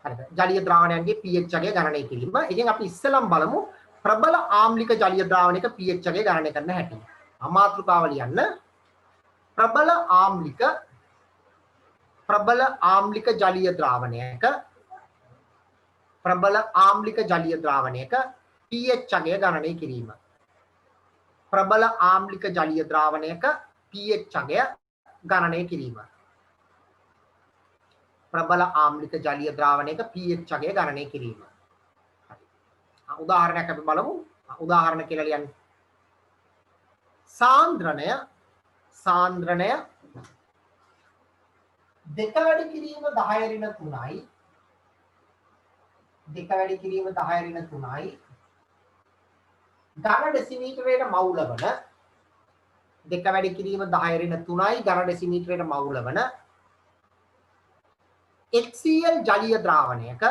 හරිද? ජලීය ද්‍රාවණයන්ගේ pH අගය ගණනය කිරීම. ඉතින් අපි ඉස්සෙල්ලම බලමු ප්‍රබල ආම්ලික ජලීය ද්‍රාවණයක pH අගය ගණනය කරන්න හැටි. මාතෘකාව ලියන්න. ප්‍රබල ආම්ලික ජලීය ද්‍රාවණයක pH අගය ගණනය කිරීම. ප්‍රබල ආම්ලික ජලීය ද්‍රාවණයක pH අගය ගණනය කිරීම. ප්‍රබල ආම්ලික ජලීය ද්‍රාවණයක pH අගය ගණනය කිරීම. උදාහරණයක් අපි බලමු. උදාහරණ කියලා ලියන්න. සාන්ද්‍රණය 2 වැඩි කිරීම 10 ඍණ 3යි 2 වැඩි කිරීම 10 ඍණ 3යි ඝන ඩෙසිමීටරයට මවුල වන 2 වැඩි කිරීම 10 ඍණ 3යි ඝන ඩෙසිමීටරයට මවුල වන HCl ජලීය ද්‍රාවණයක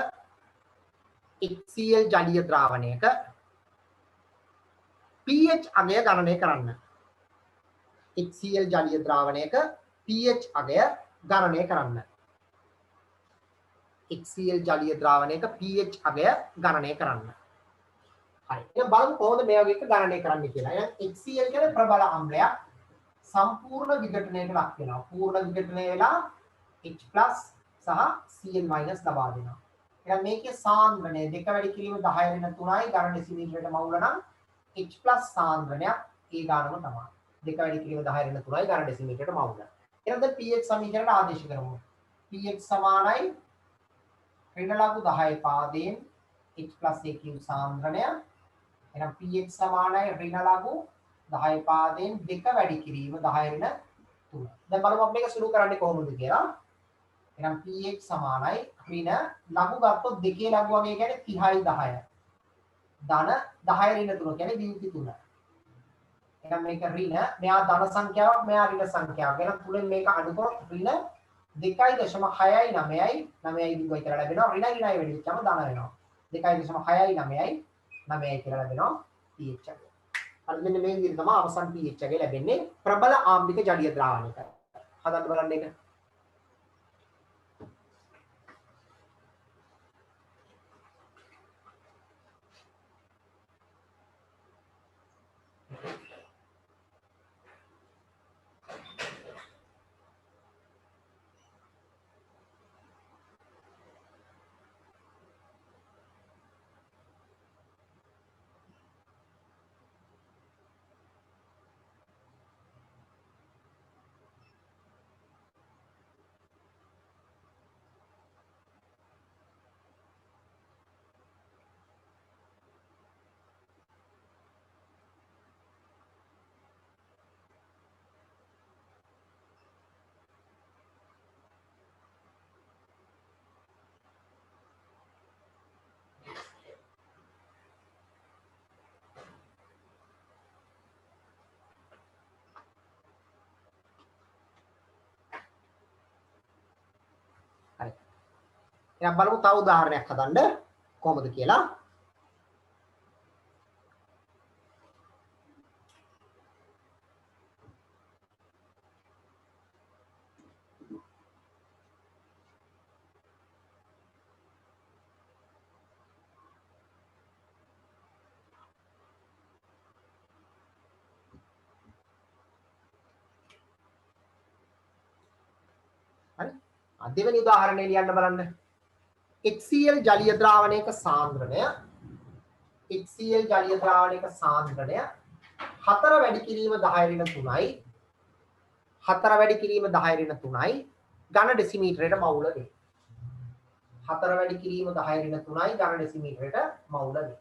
pH අගය ගණනය කරන්න. HCl ජලීය ද්‍රාවණයක pH අගය ගණනය කරන්න. HCl ජලීය ද්‍රාවණයක pH අගය ගණනය කරන්න. හරි. එහෙනම් බලමු කොහොමද මේ වගේ එක ගණනය කරන්න කියලා. එහෙනම් HCl කියන්නේ ප්‍රබල අම්ලයක් සම්පූර්ණ විඝටනයට ලක් වෙනවා. පූර්ණ විඝටනය වෙලා H+ සහ Cl- ලබා දෙනවා. එහෙනම් මේකේ සාන්ද්‍රණය 2 වැඩි කිරීම 10 ඍණ 3යි ඝන ඩෙසිමීටරයට මවුල නම් H+ සාන්ද්‍රණයක් ඒ ගානම තමයි. 2 වැඩි කිරීම 10 ඍණ 3යි ඝන ඩෙසිමීටරයට මවුල. එහෙනම් දැන් pH සමීකරණයට ආදේශ කරමු. pH සමානයි ඍණ ලඝු 10 පාදයෙන් H+ AQ සාන්ද්‍රණය. එහෙනම් pH සමානයි ඍණ ලඝු 10 පාදයෙන් 2 වැඩි කිරීම 10 ඍණ 3. දැන් බලමු අපි මේක සුළු කරන්නේ කොහොමද කියලා. එහෙනම් pH සමානයි ඍණ ලඝු ගත්තොත් දෙකේ ලඝු වගේ කියන්නේ 30යි 10. ධන 10 ඍණ 3 කියන්නේ වියුති 3. එහෙනම් මේක ඍණ මෙයා ධන සංඛ්‍යාවක් මෙයා ඍණ සංඛ්‍යාවක්. එහෙනම් තුනෙන් මේක අඩු කරොත් ඍණ 2.6යි 9යි 9යි දිගයි කියලා ලැබෙනවා. ඍණ ඍණයි වැඩි වෙච්චම ධන වෙනවා. 2.6යි 9යි 9යි කියලා ලැබෙනවා pH එක. හරි මෙන්න මේ විදිහට තමයි අවසන් pH එක ලැබෙන්නේ ප්‍රබල ආම්ලික ජලීය ද්‍රාවණයක. හදන්න බලන්න ඒක. හරි. එහෙනම් බලමු තව උදාහරණයක් හදන්න කොහොමද කියලා. හරි. දෙවෙනි උදාහරණය ලියන්න බලන්න. HCl ජලීය ද්‍රාවණයක සාන්ද්‍රණය 4 වැඩි කිරීම 10 ඍණ 3යි 4 වැඩි කිරීම 10 ඍණ 3යි ඝන ඩෙසිමීටරයට මවුල වේ. 4 වැඩි කිරීම 10 ඍණ 3යි ඝන ඩෙසිමීටරයට මවුල වේ.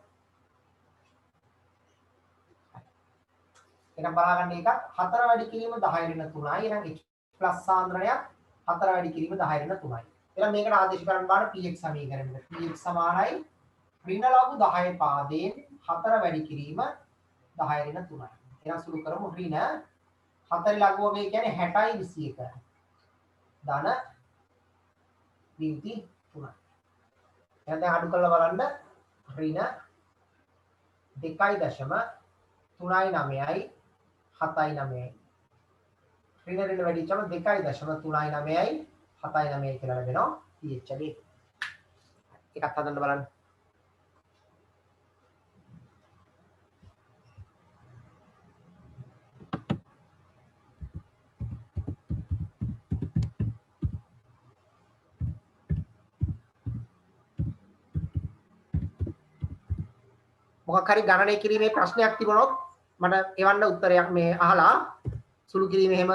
එහෙනම් බලන්න එකක් 4 වැඩි කිරීම 10 ඍණ 3යි එහෙනම් H+ සාන්ද්‍රණයක් 4 වැඩි කිරීම 10 ඍණ 3යි. එහෙනම් මේකට ආදේශ කරන්න බලන්න pH සමීකරණයට. pH සමානයි ඍණ ලඝු 10 පාදයෙන් 4 වැඩි කිරීම 10 ඍණ 3යි. එහෙනම් සුළු කරමු ඍණ 4 ලඝු වගේ කියන්නේ 60යි 21. ධන වියුති 3යි. එහෙනම් දැන් අඩු කරලා බලන්න ඍණ 2.3යි 9යි 7යි 9යි. ඍණ ඍණ වැඩි වෙච්චම 2.3යි 9යි 7යි 9යි කියලා ලැබෙනවා pH එකේ. එකක් හදන්න බලන්න. මොකක් හරි ගණනය කිරීමේ ප්‍රශ්නයක් තිබුණොත් මට එවන්න උත්තරයක් මේ අහලා සුළු කිරීමේ එහෙම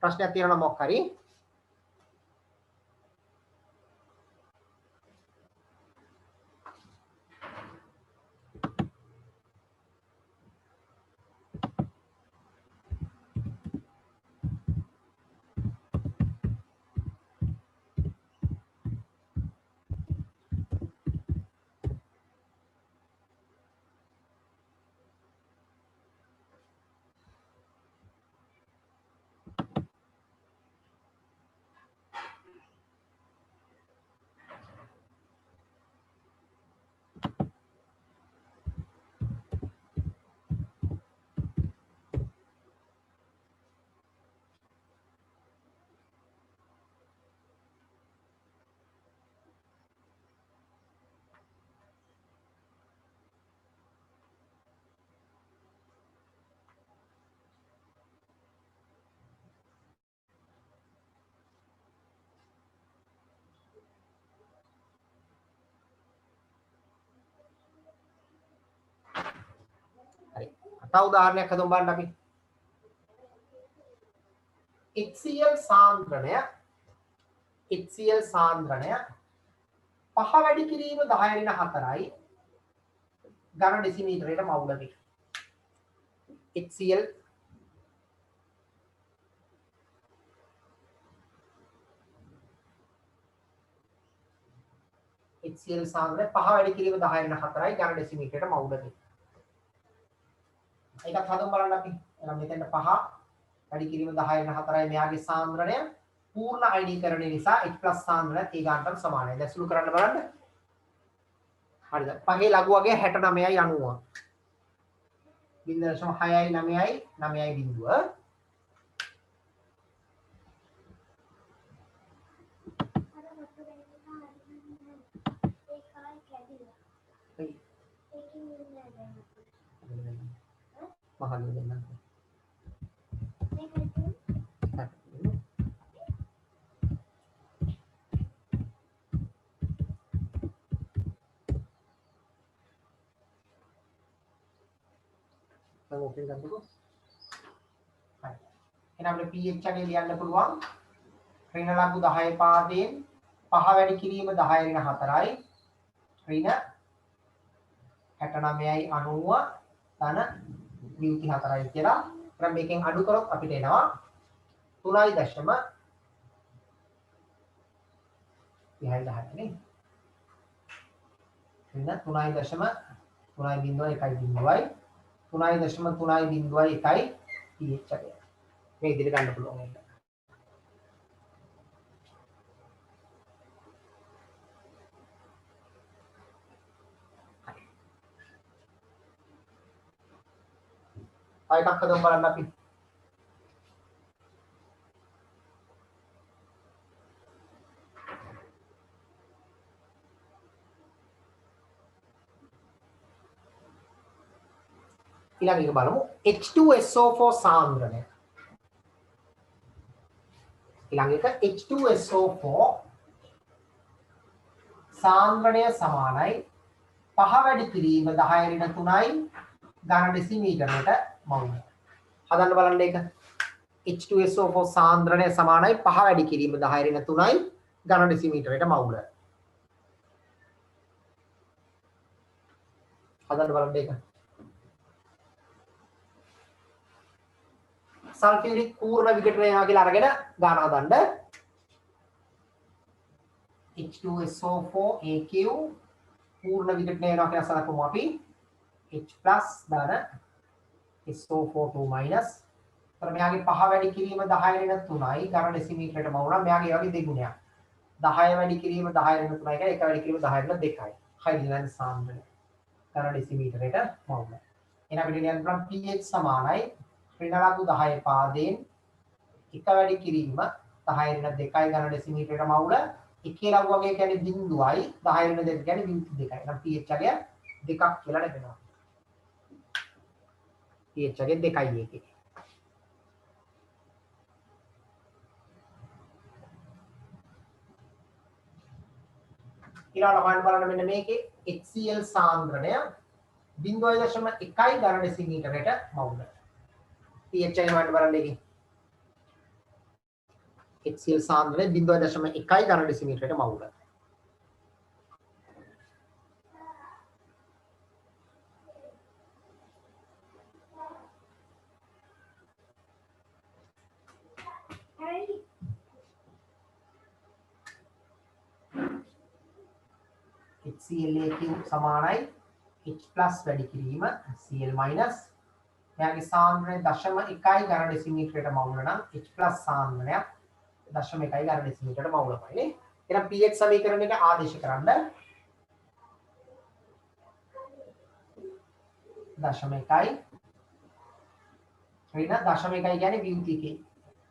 ප්‍රශ්නයක් තියෙනවා මොකක් හරි. හරි. තව උදාහරණයක් හදමු බලන්න අපි. HCl සාන්ද්‍රණය 5 වැඩි කිරීම 10^4යි ඝන ඩෙසිමීටරයට මවුලකි. HCl සාන්ද්‍රණය 5 වැඩි කිරීම 10^4යි ඝන ඩෙසිමීටරයට මවුලකි. ඒකත් හදමු බලන්න අපි. එහෙනම් මෙතන 5 වැඩි කිරීම 10^4යි මෙයාගේ සාන්ද්‍රණය පූර්ණ අයනීකරණය නිසා H+ සාන්ද්‍රණය ඒ ගානටම සමානයි. දැන් සුළු කරන්න බලන්න. හරිද? 5 ලඝු වගේ 69යි 90. 0.6යි 9යි 9යි බිඳුව. මහලු දෙන්න. ඕකේ ගන්නකො. හරි. එහෙනම් අපිට pH එක ලියන්න පුළුවන්. ඍණ ලඝු 10 පාදයෙන් 5 වැඩි කිරීම 10^4යි. ඍණ 69යි 90 ධන 24යි කියලා. එහෙනම් මේකෙන් අඩු කරොත් අපිට එනවා 3.10 නේ. ඍණ 3.3.1 3.3.1යි pH එක. මේ ඉදිරියට ගන්න පුළුවන් ඒක. ආයෙ එකක් හදමු බලන්න අපි. ඊළඟ එක බලමු H2SO4 සාන්ද්‍රණය. ඊළඟ එක H2SO4 සාන්ද්‍රණය සමානයි 5 වැඩි කිරීම 10^3යි ඝන ඩෙසිමීටරයට මවුල. හදන්න බලන්න ඒක. H2SO4 සාන්ද්‍රණය සමානයි 5 වැඩි කිරීම 10^3යි ඝන ඩෙසිමීටරයට මවුල. හදන්න බලන්න ඒක. සල්ෆියුරික් පූර්ණ විඝටනය වෙනවා කියලා අරගෙන ගාන හදන්න. H2SO4 AQ පූර්ණ විඝටනය වෙනවා කියලා සලකමු අපි. H+ දාන SO42 minus. तर මෙයාගේ 5 වැඩි කිරීම 10^3යි ඝන ඩෙසිමීටරයට මවුනා. මෙයාගේ ඒ වගේ දෙගුණයක්. 10 වැඩි කිරීම 10^3යි කියන්නේ 1 වැඩි කිරීම 10^2යි. හයිඩ්‍රජන් සාන්ද්‍රණය ඝන ඩෙසිමීටරයට මවුනා. එහෙනම් අපිට ලියන්න පුළුවන් pH සමානයි ඍණ ලඝු 10 පාදයෙන් 1 වැඩි කිරීම 10^2යි ඝන ඩෙසිමීටරයට මවුල. එකේ ලව්වගේ කියන්නේ බිඳුවයි 10 වෙන දෙක කියන්නේ වියුති දෙකයි. එහෙනම් pH අගය දෙකක් කියලා ලැබෙනවා. pH අගය දෙකයි එකේ. ඊළඟ හොයන්න බලන්න මෙන්න මේකේ HCl සාන්ද්‍රණය 0.1 ඝන ඩෙසිමීටරයට මවුල. pH එක හොයන්න බලන්න එකේ. HCl සාන්ද්‍රණය 0.1 ඝන ඩෙසිමීටරයට මවුල. HCl සමානයි H+ වැඩි කිරීම Cl- මෙයාගේ සාන්ද්‍රණය 0.1 ඝන ඩෙසිමීටරයට මවුල නම් H+ සාන්ද්‍රණයක් 0.1 ඝන ඩෙසිමීටරයට මවුලමයි නේ. එහෙනම් pH සමීකරණ එක ආදේශ කරන්න 0.1 ඍණ 0.1 කියන්නේ වියුති එකේ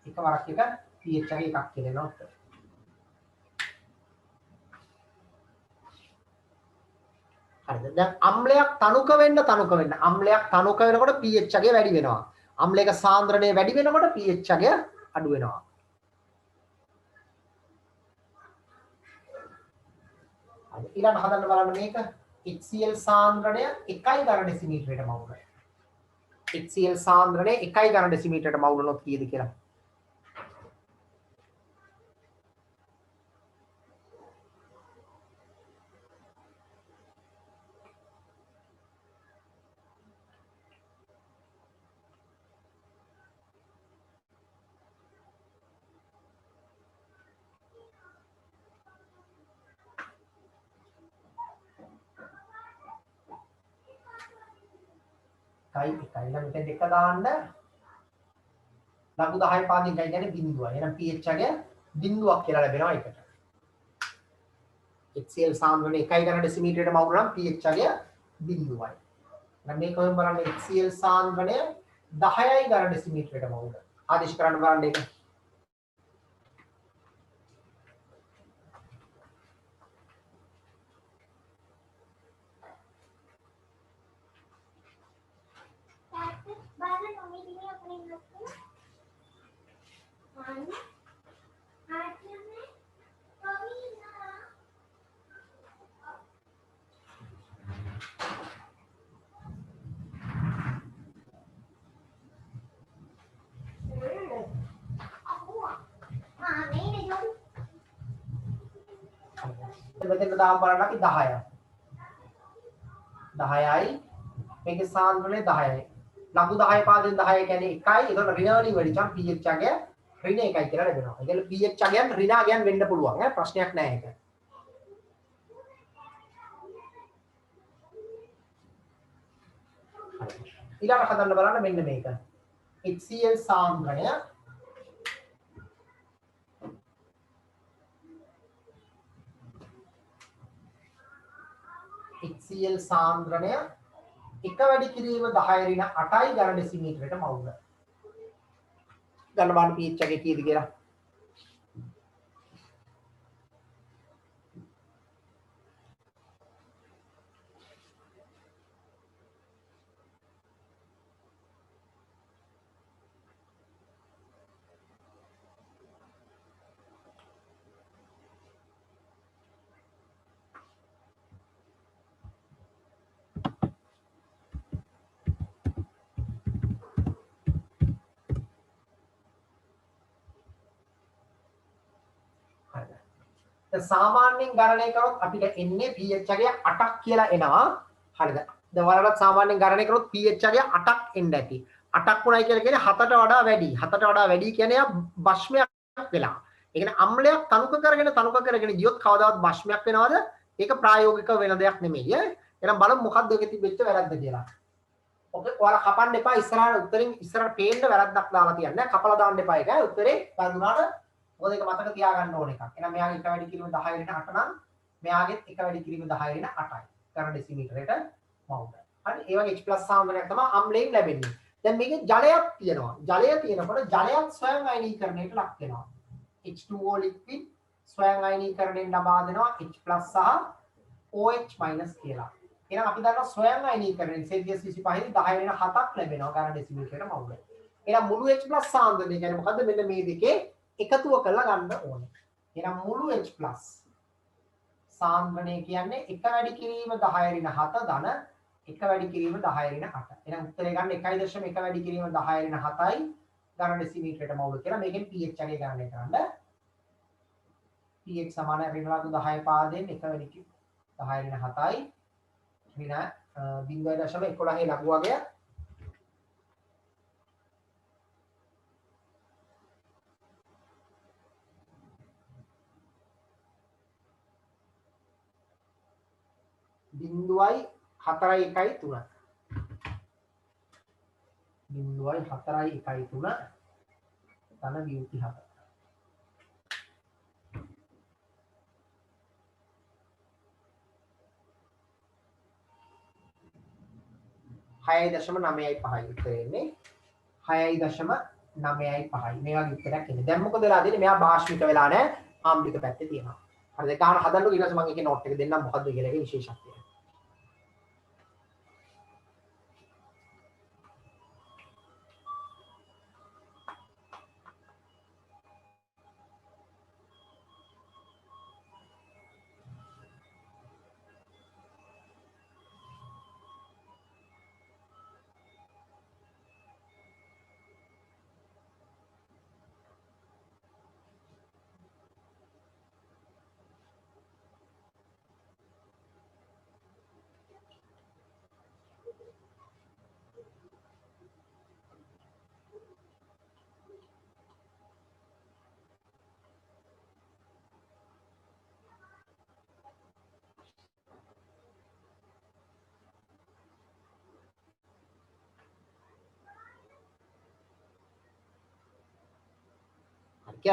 එක වරක් එක pH එක එකක් කියලා එනවා උත්තර. හරිද? දැන් අම්ලයක් තනුක වෙන්න අම්ලයක් තනුක වෙනකොට pH අගය වැඩි වෙනවා. අම්ලයක සාන්ද්‍රණය වැඩි වෙනකොට pH අගය අඩු වෙනවා. හරි. ඊළඟ හදන්න බලන්න මේක HCl සාන්ද්‍රණය 1 ඝන ඩෙසිමීටරයට මවුල. HCl සාන්ද්‍රණය 1 ඝන ඩෙසිමීටරයට මවුලනොත් කීයද කියලා. එකයි නම් මෙතන දෙක දාන්න ලඝු 10 පාදින් එකයි කියන්නේ බිඳුවයි. එහෙනම් pH අගය බිඳුවක් කියලා ලැබෙනවා එකට. HCl සාන්ද්‍රණය 1 ඝන ඩෙසිමීටරයට මවුල නම් pH අගය බිඳුවයි. එහෙනම් මේක ඔයම බලන්න HCl සාන්ද්‍රණය 10යි ඝන ඩෙසිමීටරයට මවුල. ආදේශ කරන්න බලන්න ඒක. මෙතන දාම් බලන්න අපි 10යි. 10යි මේකේ සාන්ද්‍රණය 10යි. ලඝු 10 පාදයෙන් 10 කියන්නේ 1යි. ඒතකොට ඍණ වලින් වැඩිචම් pH අගය ඍණ 1යි කියලා ලැබෙනවා. ඒ කියන්නේ pH අගයන් ඍණ අගයන් වෙන්න පුළුවන් ඈ ප්‍රශ්නයක් නෑ ඒක. ඊළඟට හදන්න බලන්න මෙන්න මේක. HCl සාන්ද්‍රණය HCl සාන්ද්‍රණය 1 වැඩි කිරීම 10 ඍණ 8යි ඝන ඩෙසිමීටරයට මවුල. ගන්න බලන්න pH එක කීයද කියලා. සාමාන්‍යයෙන් ගණනය කරොත් අපිට එන්නේ pH අගය 8ක් කියලා එනවා. හරිද? දැන් ඔයාලට සාමාන්‍යයෙන් ගණනය කරොත් pH අගය 8ක් එන්න ඇති. 8ක් වුණයි කියලා කියන්නේ 7ට වඩා වැඩි. 7ට වඩා වැඩි කියන්නේ භස්මයක් වෙලා. ඒ කියන්නේ අම්ලයක් තනුක කරගෙන ගියොත් කවදාවත් භස්මයක් වෙනවද? ඒක ප්‍රායෝගික වෙන දෙයක් නෙමෙයි. එහෙනම් බලමු මොකක්ද ඒකේ තිබෙච්ච වැරද්ද කියලා. ඔක ඔයාලා කපන්න එපා ඉස්සරහට උත්තරින් ඉස්සරහට පේන්න වැරද්දක් දාලා තියන්න. කපලා දාන්න එපා ඒක. උත්තරේ වැරදුනාට මොකද ඒක මතක තියාගන්න ඕන එකක්. එහෙනම් මෙයාගේ 1 වැඩි කිරීම 10 ඍණ 8 නම් මෙයාගෙත් 1 වැඩි කිරීම 10 ඍණ 8යි. ඝන ඩෙසිමීටරයට මවුල. හරි ඒ වගේ H+ සාන්ද්‍රණයක් තමයි අම්ලයෙන් ලැබෙන්නේ. දැන් මේකේ ජලයක් තියෙනවා. ජලය තියෙනකොට ජලයක් ස්වයං අයනීකරණයට ලක් වෙනවා. H2O liquid ස්වයං අයනීකරණයෙන් ලබා දෙනවා H+ සහ OH- කියලා. එහෙනම් අපි දන්නවා ස්වයං අයනීකරණයෙන් සෙල්සියස් 25 10 වෙන 7ක් ලැබෙනවා ගාන ඩෙසිමීටරයට මවුල. එහෙනම් මුළු H+ සාන්ද්‍රණය කියන්නේ මොකද්ද? මෙන්න මේ දෙකේ එකතුව කරලා ගන්න ඕනේ. එහෙනම් මුළු H+ සාන්ද්‍රණය කියන්නේ 1 වැඩි කිරීම 10 ඍණ 7 ධන 1 වැඩි කිරීම 10 ඍණ 8. එහෙනම් උත්තරේ ගන්න 1.1 වැඩි කිරීම 10 ඍණ 7යි ඝන ඩෙසිමීටරයට මවුල කියලා. මේකෙන් pH අගය ගණනය කරන්න. pH සමාන ඍණ ලඝු 10 පාදයෙන් 1 වැඩි කිරීම 10 ඍණ 7යි ඍණ 0.11 ලඝු අගය බිංදුවයි 4.13 බිංදුවයි 4.13 ධන වියුති 7 6.95 උත්තරේ එන්නේ 6.95 මේ වගේ උත්තරයක් එන්නේ. දැන් මොකද වෙලා තියෙන්නේ? මෙයා භාෂ්මික වෙලා නැහැ. ආම්ලික පැත්තේ තියෙනවා. හරිද? ගාන හදන්නකො ඊට පස්සේ මම ඒකේ නෝට් එක දෙන්නම් මොකද්ද කියලා ඒකේ විශේෂත්වය.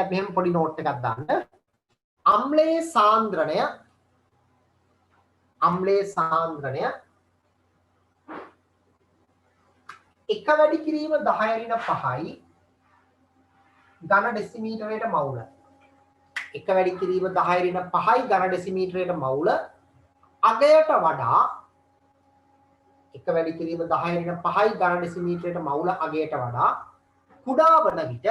අපි මෙහෙම පොඩි නෝට් එකක් දාන්න. අම්ලයේ සාන්ද්‍රණය එක වැඩි කිරීම 10 ඍණ 5යි ඝන ඩෙසිමීටරයට මවුල. එක වැඩි කිරීම 10 ඍණ 5යි ඝන ඩෙසිමීටරයට මවුල අගයට වඩා එක වැඩි කිරීම 10 ඍණ 5යි ඝන ඩෙසිමීටරයට මවුල අගයට වඩා කුඩා වන විට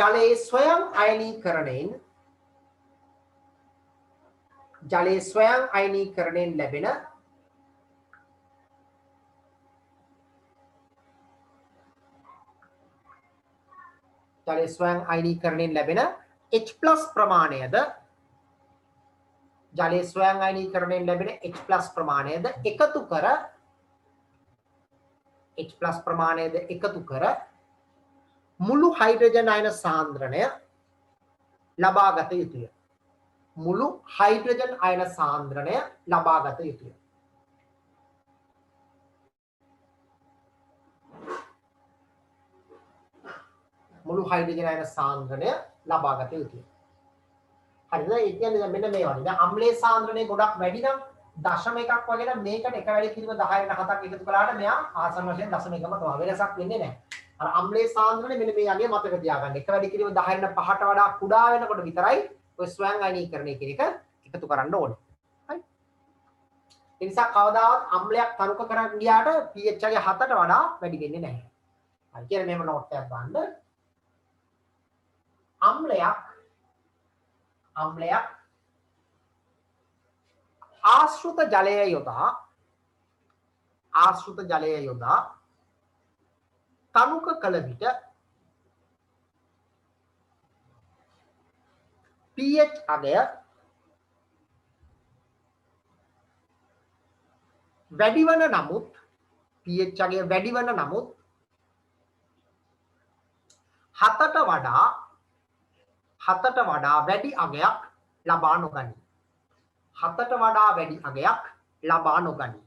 ජලයේ ස්වයං අයනීකරණයෙන් ලැබෙන H+ ප්‍රමාණයද එකතු කර මුළු හයිඩ්‍රජන් අයන සාන්ද්‍රණය ලබා ගත යුතුය. මුළු හයිඩ්‍රජන් අයන සාන්ද්‍රණය ලබා ගත යුතුය. මුළු හයිඩ්‍රජන් අයන සාන්ද්‍රණය ලබා ගත යුතුය. හරිද? ඒ කියන්නේ දැන් මෙන්න මේ වගේ. දැන් අම්ලයේ සාන්ද්‍රණය ගොඩක් වැඩි නම් 0.1ක් වගේ නම් මේකට එක වැඩි කිරීම 10 වෙන 7ක් එකතු කළාට මෙයා ආසන්න වශයෙන් 0.1ම තමයි. වෙනසක් වෙන්නේ නැහැ. අර අම්ලයේ සාන්ද්‍රණය මෙන්න මේ යගේ මතක තියාගන්න. එක වැඩි කිරීම 10 වෙන 5ට වඩා කුඩා වෙනකොට විතරයි ඔය ස්වයං අයනීකරණය කියන එක එකතු කරන්න ඕනේ. හරි? ඒ නිසා කවදාවත් අම්ලයක් තනුක කරන් ගියාට pH එක 7ට වඩා වැඩි වෙන්නේ නැහැ. හරි කියන්නේ මෙහෙම නෝට් එකක් ගන්න. අම්ලයක් ආශ්‍රිත ජලය යොදා තනුක කළ විට pH අගය වැඩි වන නමුත් 7ට වඩා වැඩි අගයක් ලබා නොගනී. 7ට වඩා වැඩි අගයක් ලබා නොගනී.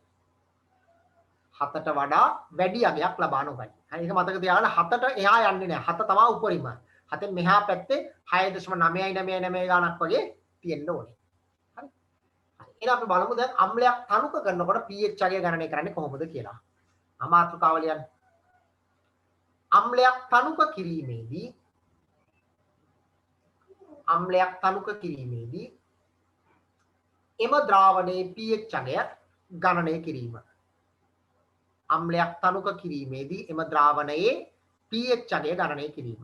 7ට වඩා වැඩි අගයක් ලබා නොගනී. හරි ඒක මතක තියාගන්න 7ට එහා යන්නේ නැහැ. 7 තමයි උඩරිම. 7න් මෙහා පැත්තේ 6.999 ගානක් වගේ තියෙන්න ඕනේ. හරි. එහෙනම් අපි බලමු දැන් අම්ලයක් තනුක කරනකොට pH අගය ගණනය කරන්නේ කොහොමද කියලා. අමාත්‍රකාව ලියන්න. අම්ලයක් තනුක කිරීමේදී එම ද්‍රාවණයේ pH අගය ගණනය කිරීම. අම්ලයක් තනුක කිරීමේදී එම ද්‍රාවණයේ pH අගය ගණනය කිරීම.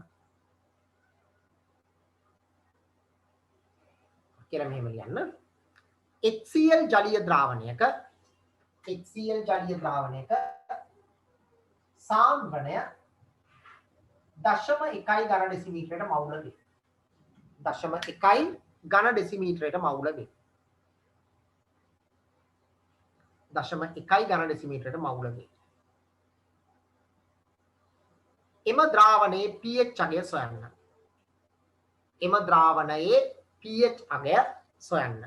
කියලා මෙහෙම ලියන්න. HCl ජලීය ද්‍රාවණයක සාන්ද්‍රණය 0.1 ඝන ඩෙසිමීටරයට මවුල වේ. 0.1 ඝන ඩෙසිමීටරයට මවුල වේ. 0.1 ඝන ඩෙසිමීටරයට මවුල වේ. එම ද්‍රාවණයේ pH අගය සොයන්න. එම ද්‍රාවණයේ pH අගය සොයන්න.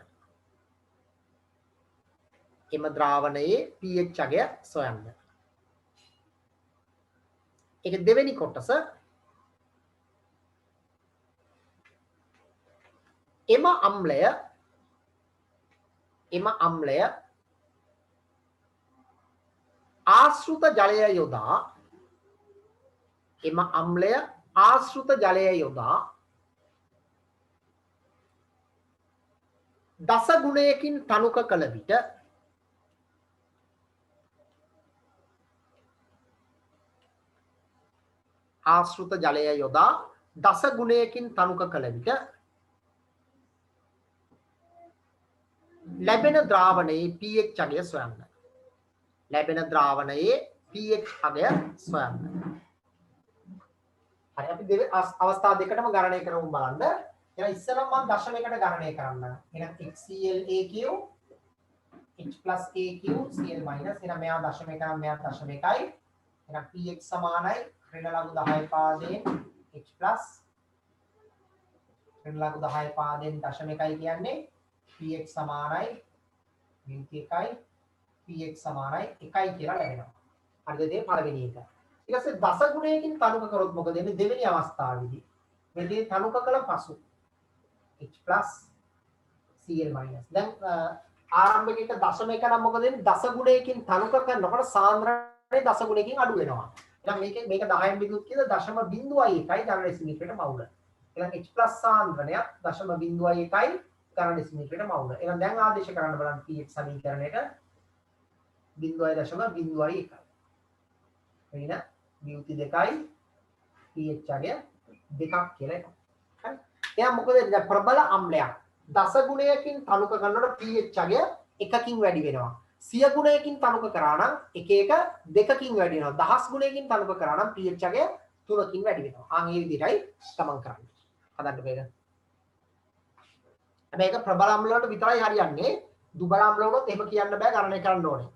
එම ද්‍රාවණයේ pH අගය සොයන්න. ඒක දෙවෙනි කොටස. එම අම්ලය ආශ්‍රිත ජලය යොදා දස ගුණයකින් තනුක කළ විට ලැබෙන ද්‍රාවණයේ pH අගය සොයන්න. හරි අපි අවස්ථා දෙකටම ගණනය කරමු බලන්න. එහෙනම් ඉස්සෙල්ලා මම දශමයකට ගණනය කරන්න. එහෙනම් HClAQ H+AQ Cl- එහෙනම් මෙයා දශමයක නම් මෙයා දශමයකයි. එහෙනම් pH සමානයි ඍණ ලඝු 10 පාදයෙන් H+ ඍණ ලඝු 10 පාදයෙන් දශමයකයි කියන්නේ pH සමානයි -1යි pH සමානයි 1යි කියලා ලැබෙනවා. හරිද? මේ පළවෙනි එක. ඊට පස්සේ දස ගුණයකින් තනුක කරොත් මොකද වෙන්නේ? දෙවෙනි අවස්ථාවේදී මේ දේ තනුක කළ පසු H+ Cl-. දැන් ආරම්භක එක දශමයක නම් මොකද වෙන්නේ? දස ගුණයකින් තනුක කරනකොට සාන්ද්‍රණය දස ගුණයකින් අඩු වෙනවා. එහෙනම් මේක 10න් බෙදුවොත් කියලා 0.1යි ඝන ඩෙසිමීටරයට මවුල. එහෙනම් H+ සාන්ද්‍රණයක් 0.1යි ඝන ඩෙසිමීටරයට මවුල. එහෙනම් දැන් ආදේශ කරන්න බලන්න pH සමීකරණයට 0.01. එයින බියුති 2යි pH අගය 2ක් කියලා එකක්. හරි. එහෙනම් මොකද දැන් ප්‍රබල අම්ලයක් දස ගුණයකින් තනුක කරනකොට pH අගය 1කින් වැඩි වෙනවා. 100 ගුණයකින් තනුක කරා නම් 1 2කින් වැඩි වෙනවා. දහස් ගුණයකින් තනුක කරා නම් pH අගය 3කින් වැඩි වෙනවා. මේ විදිහටයි ගමන් කරන්නේ. හදන්න මේක. මේක ප්‍රබල අම්ල වලට විතරයි හරියන්නේ. දුබල අම්ල වලට එහෙම කියන්න බෑ, ගණනය කරන්න ඕනේ.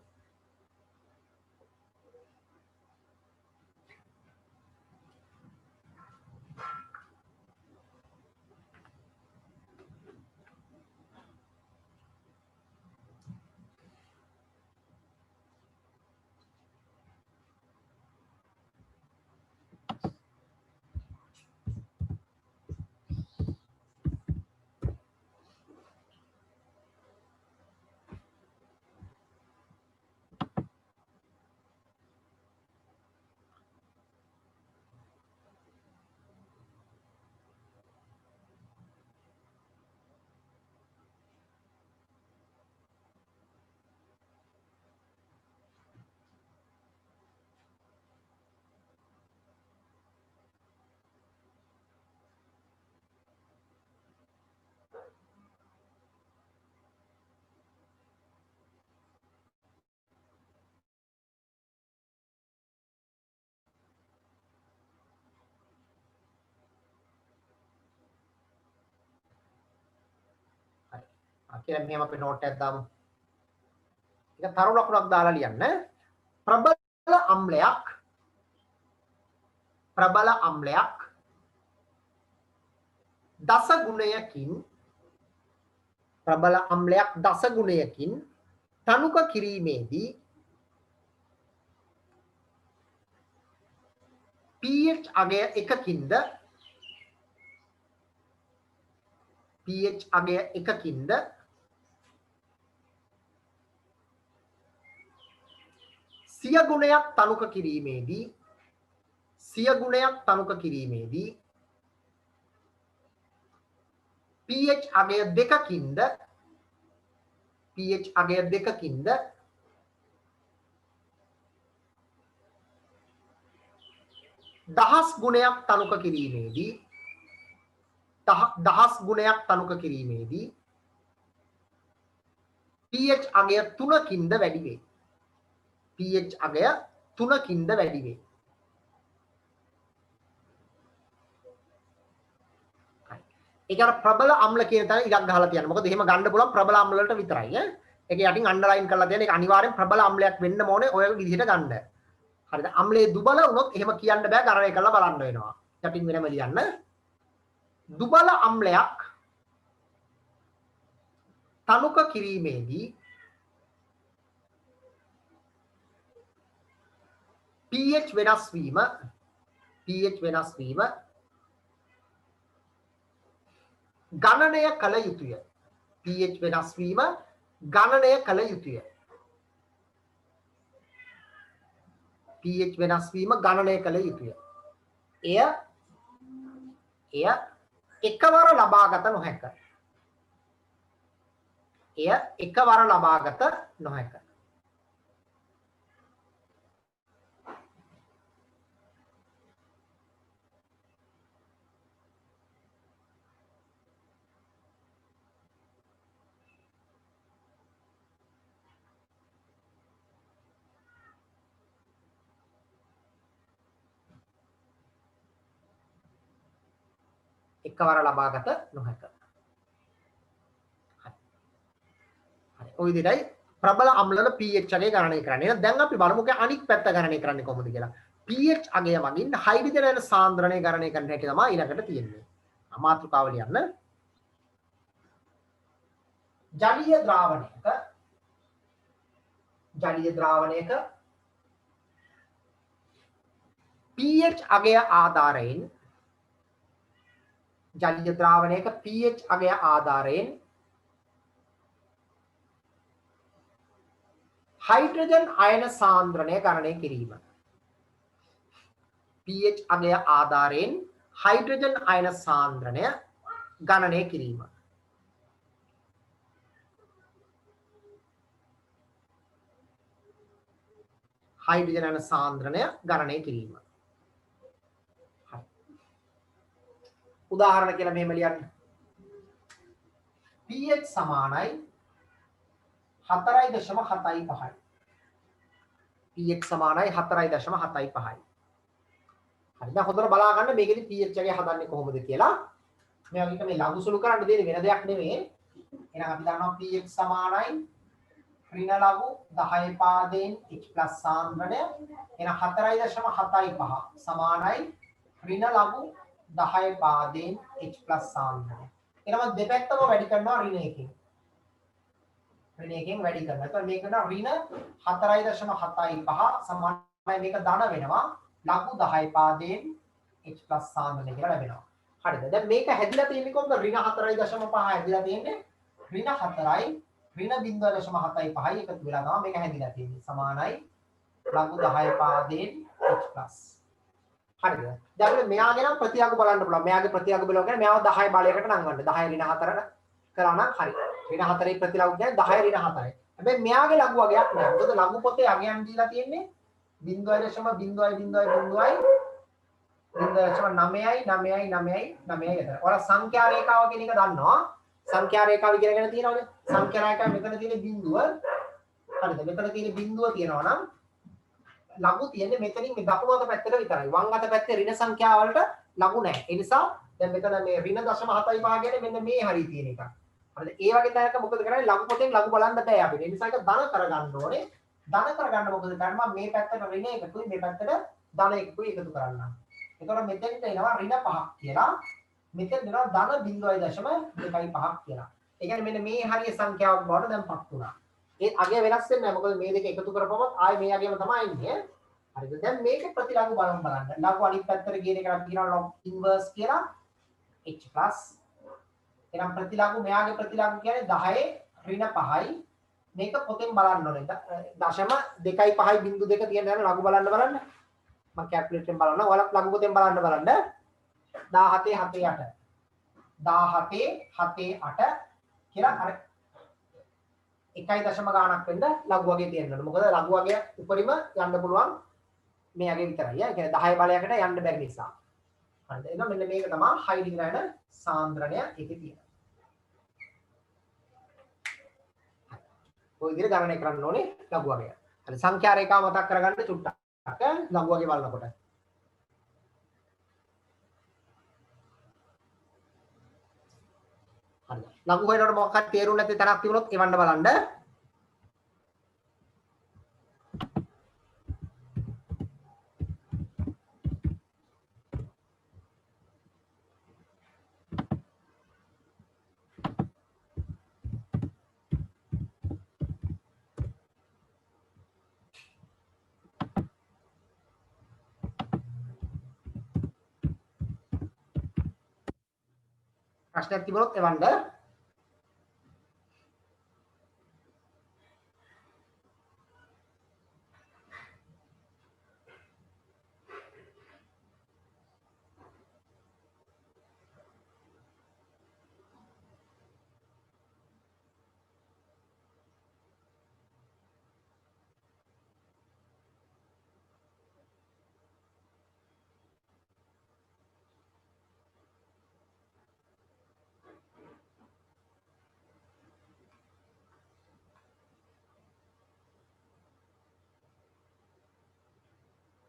කියලා මෙහෙම අපි නෝට් එකක් දාමු. ඒක තරු ලකුණක් දාලා ලියන්න. ප්‍රබල අම්ලයක් දස ගුණයකින් තනුක කිරීමේදී pH අගය 1කින්ද සිය ගුණයක් තනුක කිරීමේදී සිය ගුණයක් තනුක කිරීමේදී pH අගය දෙකකින්ද දහස් ගුණයක් තනුක කිරීමේදී pH අගය 3කින්ද වැඩි වේ. pH අගය 3කින්ද වැඩි වේ. ඒක අර ප්‍රබල අම්ල කියන තැන ඉලක්ක ගහලා තියන්න. මොකද එහෙම ගන්න පුළුවන් ප්‍රබල අම්ල වලට විතරයි ඈ. ඒක යටින් අන්ඩර්ලයින් කරලා තියන්න. ඒක අනිවාර්යෙන් ප්‍රබල අම්ලයක් වෙන්න ඕනේ ඔය විදිහට ගන්න. හරිද? අම්ලයේ දුබල වුණොත් එහෙම කියන්න බෑ ගණනය කරලා බලන්න වෙනවා. යටින් වෙනම ලියන්න. දුබල අම්ලයක් තනුක කිරීමේදී pH වෙනස් වීම ගණනය කළ යුතුය. pH වෙනස් වීම ගණනය කළ යුතුය. pH වෙනස් වීම ගණනය කළ යුතුය. එය එකවර ලබාගත නොහැක. එකවර ලබාගත නොහැක. හරි. ඔය විදිහටයි ප්‍රබල අම්ලවල pH අගය ගණනය කරන්නේ. එහෙනම් දැන් අපි බලමු අනිත් පැත්ත ගණනය කරන්නේ කොහොමද කියලා. pH අගය මගින් හයිඩ්‍රජන් යන සාන්ද්‍රණය ගණනය කරන්න හැටි තමයි ඊළඟට තියෙන්නේ. මාතෘකාව ලියන්න. ජලීය ද්‍රාවණයක pH අගය ආධාරයෙන් හයිඩ්‍රජන් අයන සාන්ද්‍රණය ගණනය කිරීම. pH අගය ආධාරයෙන් හයිඩ්‍රජන් අයන සාන්ද්‍රණය ගණනය කිරීම. හයිඩ්‍රජන් අයන සාන්ද්‍රණය ගණනය කිරීම. උදාහරණ කියලා මෙහෙම ලියන්න. pH සමානයි 4.75. pH සමානයි 4.75. හරි. දැන් හොඳට බලා ගන්න මේකෙදි pH එක හදන්නේ කොහොමද කියලා. මේ වගේ මේ ලඝු සුළු කරන්න දෙන්නේ වෙන දෙයක් නෙමෙයි. එහෙනම් අපි දන්නවා pH සමානයි ඍණ ලඝු 10 පාදයෙන් H+ සාන්ද්‍රණය. එහෙනම් 4.75 සමානයි ඍණ ලඝු 10 පාදයෙන් H+ සාන්ද්‍රණය. එහෙනම් දෙපැත්තම වැඩි කරනවා ඍණ එකකින්. වැඩි කරනවා. එතකොට මේක න ඍණ 4.75 සමානයි මේක ධන වෙනවා ලඝු 10 පාදයෙන් H+ සාන්ද්‍රණය කියලා ලැබෙනවා. හරිද? දැන් මේක හැදිලා තියෙන්නේ කොහොමද? ඍණ 4.5 හැදිලා තියෙන්නේ ඍණ 4යි ඍණ 0.75යි එකතු වෙලා තමයි මේක හැදිලා තියෙන්නේ. සමානයි ලඝු 10 පාදයෙන් H+. හරිද? දැන් අපිට මෙයාගේ නම් ප්‍රතිලඝු බලන්න පුළුවන්. මෙයාගේ ප්‍රතිලඝු බලව කියන්නේ මෙයාව 10 බලයකට නංවන්න. 10 ඍණ 4 කරා නම් හරි. ඍණ 4ේ ප්‍රතිලඝු කියන්නේ 10 ඍණ 4යි. හැබැයි මෙයාගේ ලඝු වගයක් නෑ. මොකද ලඝු පොතේ අගයන් දීලා තියෙන්නේ 0.0000.9යි ඔයාලා සංඛ්‍යා රේඛාව කියන එක දන්නවා. සංඛ්‍යා රේඛාව ඉගෙනගෙන තියෙනවනේ. සංඛ්‍යා රේඛාව මෙතන තියෙන බිඳුව. හරිද? මෙතන තියෙන බිඳුව තියෙනවා නම් ලඝු තියෙන්නේ මෙතනින් මේ දකුණු අත පැත්තට විතරයි. වම් අත පැත්තේ ඍණ සංඛ්‍යා වලට ලඝු නැහැ. ඒ නිසා දැන් මෙතන මේ ඍණ 0.75 කියන්නේ මෙන්න මේ හරිය තියෙන එක. හරිද? ඒ වගේ තැනක මොකද කරන්නේ? ලඝු පොතෙන් ලඝු බලන්න බෑ අපිට. ඒ නිසා ඒක ධන කරගන්න ඕනේ. ධන කරගන්න මොකද කරන්නේ? මම මේ පැත්තට ඍණ එකතුයි මේ පැත්තට ධන එකතුයි එකතු කරන්න. එතකොට මෙතෙන්ට එනවා ඍණ 5ක් කියලා. මෙතෙන් එනවා ධන 0.25ක් කියලා. ඒ කියන්නේ මෙන්න මේ හරිය සංඛ්‍යාවක් බවට දැන්පත් වුණා. ඒ අගය වෙනස් වෙන්නේ නැහැ. මොකද මේ දෙක එකතු කරපුවම ආයේ මේ අගයම තමයි ඉන්නේ. හරිද? දැන් මේකේ ප්‍රතිලඝු බලන්න. ලඝු අනිත් පැත්තට ගියන එකට අපි කියනවා log inverse කියලා H+. එහෙනම් ප්‍රතිලඝු මෙයාගේ ප්‍රතිලඝු කියන්නේ 10 ඍණ 5යි. මේක පොතෙන් බලන්න ඕනේ. 0.25 බිංදු දෙක තියෙන යන ලඝු බලන්න. මම කැල්කියුලේටරෙන් බලන්න. ඔයාලා ලඝු පොතෙන් බලන්න 17 7 8 17 7 8 කියලා අර එකයි දශම ගාණක් වෙන්න ලඝු වගේ තියෙන්න ඕනේ. මොකද ලඝු වගේ උඩරිම යන්න පුළුවන් මේ යගේ විතරයි. ඒ කියන්නේ 10 බලයකට යන්න බැරි නිසා. හරිද? එහෙනම් මෙන්න මේක තමයි හයිඩින් රැන සාන්ද්‍රණය එකේ තියෙනවා. ඔය විදිහට ගණනය කරන්න ඕනේ ලඝු වගේ. හරි සංඛ්‍යා රේඛාව මතක් කරගන්න චුට්ටක්. ලඝු වගේ බලනකොට. හරි. ලඝු හොයනකොට මොකක්ද තේරුම් නැති තැනක් තිබුණොත් එවන්න බලන්න. ප්‍රශ්නයක් තිබුණොත් එවන්න.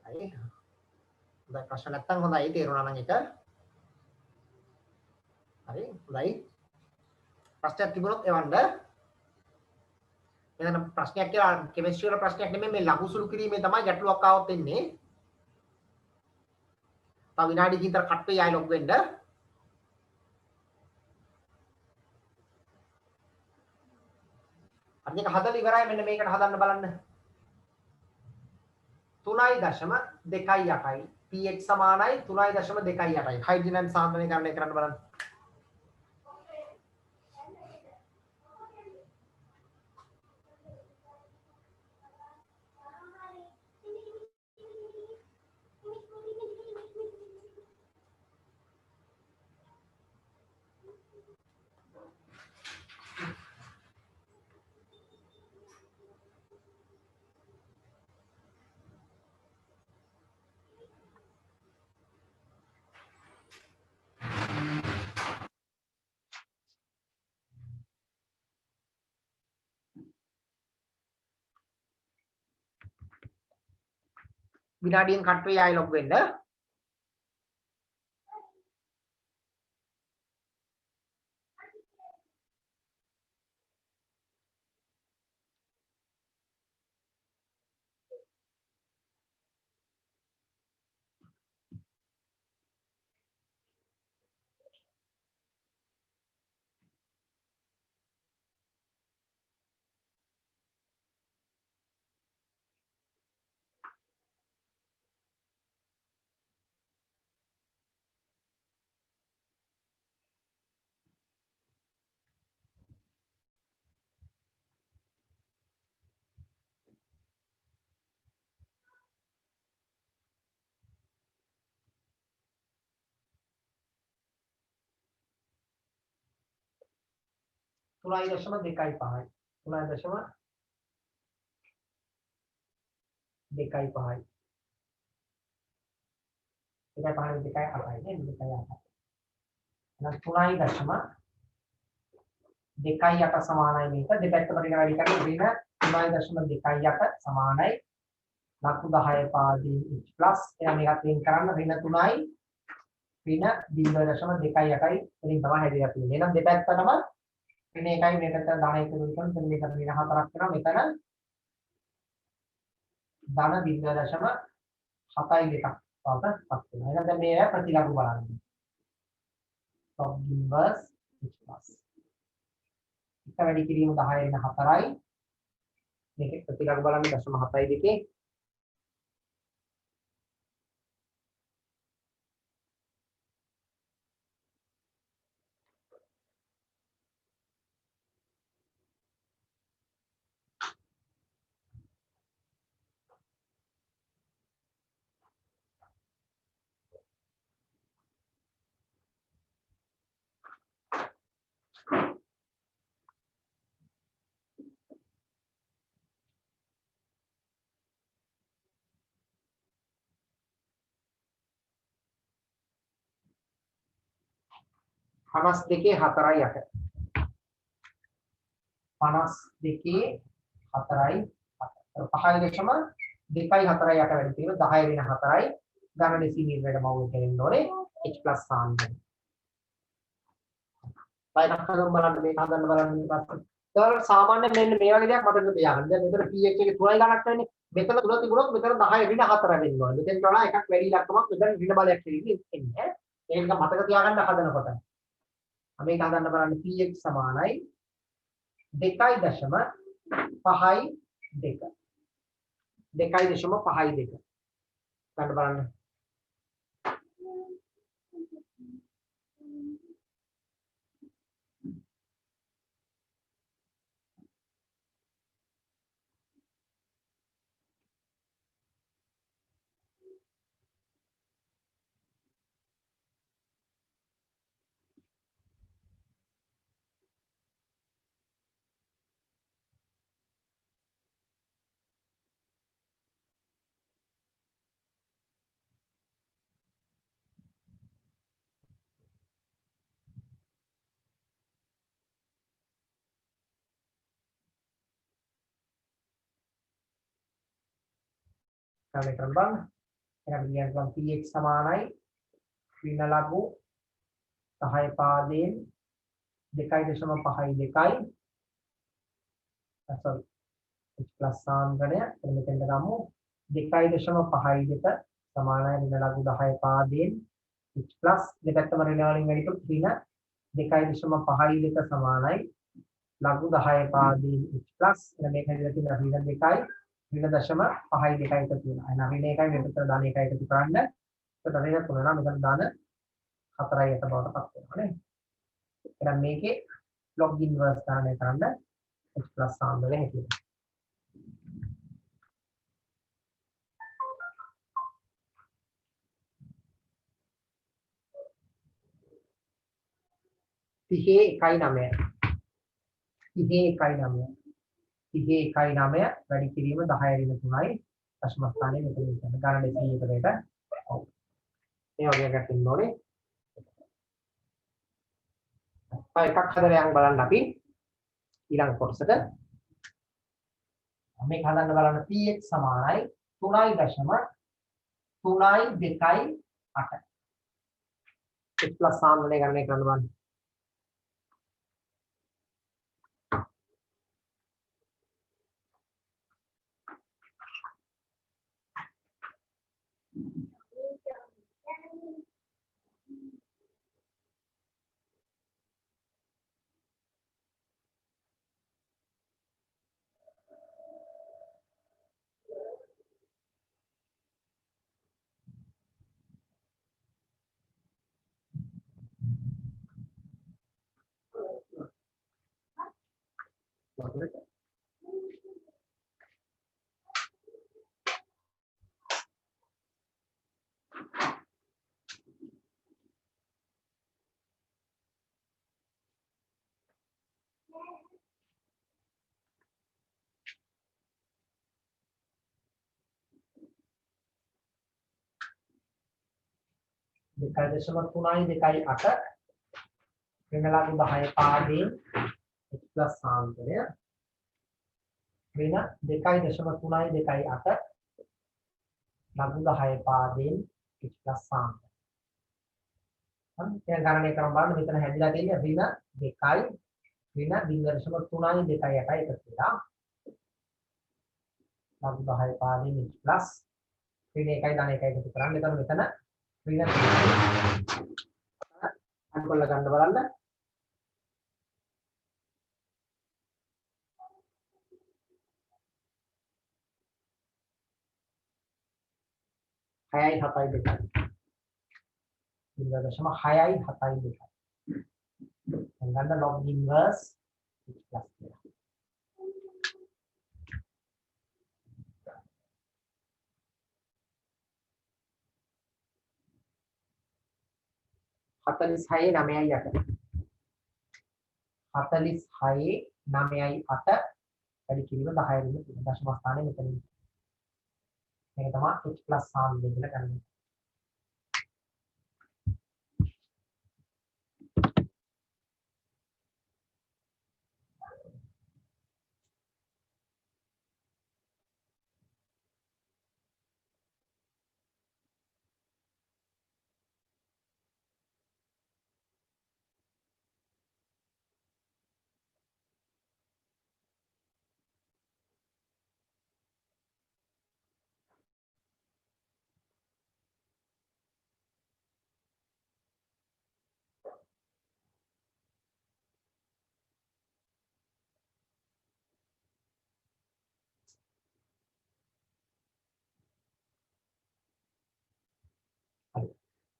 හරි. දැන් ප්‍රශ්න නැත්තම් හොඳයි තේරුණා නම් එක. හරි හොඳයි. ප්‍රශ්නයක් තිබුණොත් එවන්න. එතන ප්‍රශ්නයක් කියලා කෙමිස්ට්‍රි වල ප්‍රශ්නයක් නෙමෙයි මේ ලඝු සුළු කිරීමේ තමයි ගැටලුවක් ආවොත් එන්නේ. තව විනාඩි කිහිපයක් කට් වෙයි ආයි ලොග් වෙන්න. අද එක හදලා ඉවරයි මෙන්න මේකට හදන්න බලන්න. 3.28යි pH සමානයි 3.28යි. හයිඩ්‍රජන් සාන්ද්‍රණීකරණය කරන්න බලන්න. විනාඩියෙන් කට් වෙයි ආයි ලොග් වෙන්න. තුනයි දශම 2යි 5යි. 3.25යි. 2.5යි 2.8යි නේද 2.8. එහෙනම් 3.28 සමානයි මේක. දෙපැත්තම ඍණ වැඩි කරලා ඍණ 3.28 සමානයි ලක්ු 10 පාදයෙන් h ප්ලස්. එහෙනම් මේකත් වෙන් කරන්න ඍණ 3යි ඍණ 0.28යි වලින් තමයි හැදලා තියෙන්නේ. එහෙනම් දෙපැත්තටම ඍණ 1යි මේකට ධන 1 දුන්නොත් මෙතන මේකට ඍණ 4ක් වෙනවා. මෙතන ධන 0.72ක් වලට පත් වෙනවා. එහෙනම් දැන් මේ ප්‍රතිලඝු බලන්න. log inverse h plus. එක වැඩි කිරීම 10 වෙන 4යි. මේකේ ප්‍රතිලඝු බලන්න 0.72. 52 4යි 8. 52 4යි 8. 5.2.4යි 8 වැඩි කිරීම 10 වෙන 4යි ගණන ඩෙසිමීටරයට මවුල් කරන්න ඕනේ h plus සාන්දරය. බලන්න බලන්න මේක හදන්න බලන්න ඊට පස්සේ. ඒවල සාමාන්‍යයෙන් මෙන්න මේ වගේ දෙයක් මතක තියාගන්න. දැන් මෙතන pH එකේ 3යි ගණක් වෙන්නේ. මෙතන 3 තිබුණොත් මෙතන 10 වෙන 4 වෙන්න ඕනේ. මෙතෙන් වඩා එකක් වැඩි ඉලක්කමක් මෙතන ඍණ බලයක් කිරීමේ එන්නේ. ඒක මතක තියාගන්න හදනකොට. මේක හදන්න බලන්න pH සමානයි 2.52 2.52 ගන්න බලන්න. Kami terbang, kemudian pH සමානයි ඍණ ලඝු 10 පාදයෙන් 2.52 sorry h plus සාන්ද්‍රණය මෙතෙන්ට ගමු 2.52 සමානයි ඍණ ලඝු 10 පාදයෙන් h plus දෙපැත්තම ඍණ වලින් වැඩිපුත් ඍණ 2.52 සමානයි ලඝු 10 පාදයෙන් h plus එන මේක හැදලා තියෙන ඍණ 2යි ऋण दशम 5.2 එකතු වෙනවා. එහෙනම් ඍණ 1යි මෙතන දාන 1යි එකතු කරන්න. ඒකට ඍණ 3 නම් මෙතන දාන 4යි 8 බවට පත් වෙනවා නේ. එහෙනම් මේකේ log inverse දානය කරන්න h plus සාන්දරය හැටියට. තිහේ 1.9 වැඩි කිරීම 10 ඍණ 3යි දශම ස්ථානයේ මෙතන ඉන්න ගණන ඩෙසිමීටරයට. ඔව්. මේ වගේ එකක් ඉන්න ඕනේ. එකක් හදලා යන් බලන්න අපි ඊළඟ කොටසට. මේක හදන්න බලන්න pH සමානයි 3.328. h plus සාන්ද්‍රණය ගණනය කරන්න බලන්න. දෙකයි දශම 3යි 2.8 ඍණ ලඝු 10 පාදයෙන් h plus සාන්ද්‍රණය ඍණ 2.3යි 2.8 ලඝු 10 පාදයෙන් h plus සාන්ද්‍රණය. හරි දැන් ගණනය කරමු බලන්න මෙතන හැදිලා තියෙන්නේ ඍණ 2යි ඍණ 0.3යි 2.8යි එකතු වෙලා ලඝු 10 පාදයෙන් h plus ඍණ 1යි ධන 1යි එකතු කරන්නේ. එතන මෙතන ඍණ අන්කොල්ල ගන්න බලන්න. හයයි 7යි 2යි 0.6යි 7යි 2යි ගන්න log inverse h plus කියලා. හතලිස් 9යි 8 වැඩි කිරීම 10 රින් දශම ස්ථානයේ මෙතන. මේක තමයි h plus සාන්ද්‍රණය කියලා ගන්න.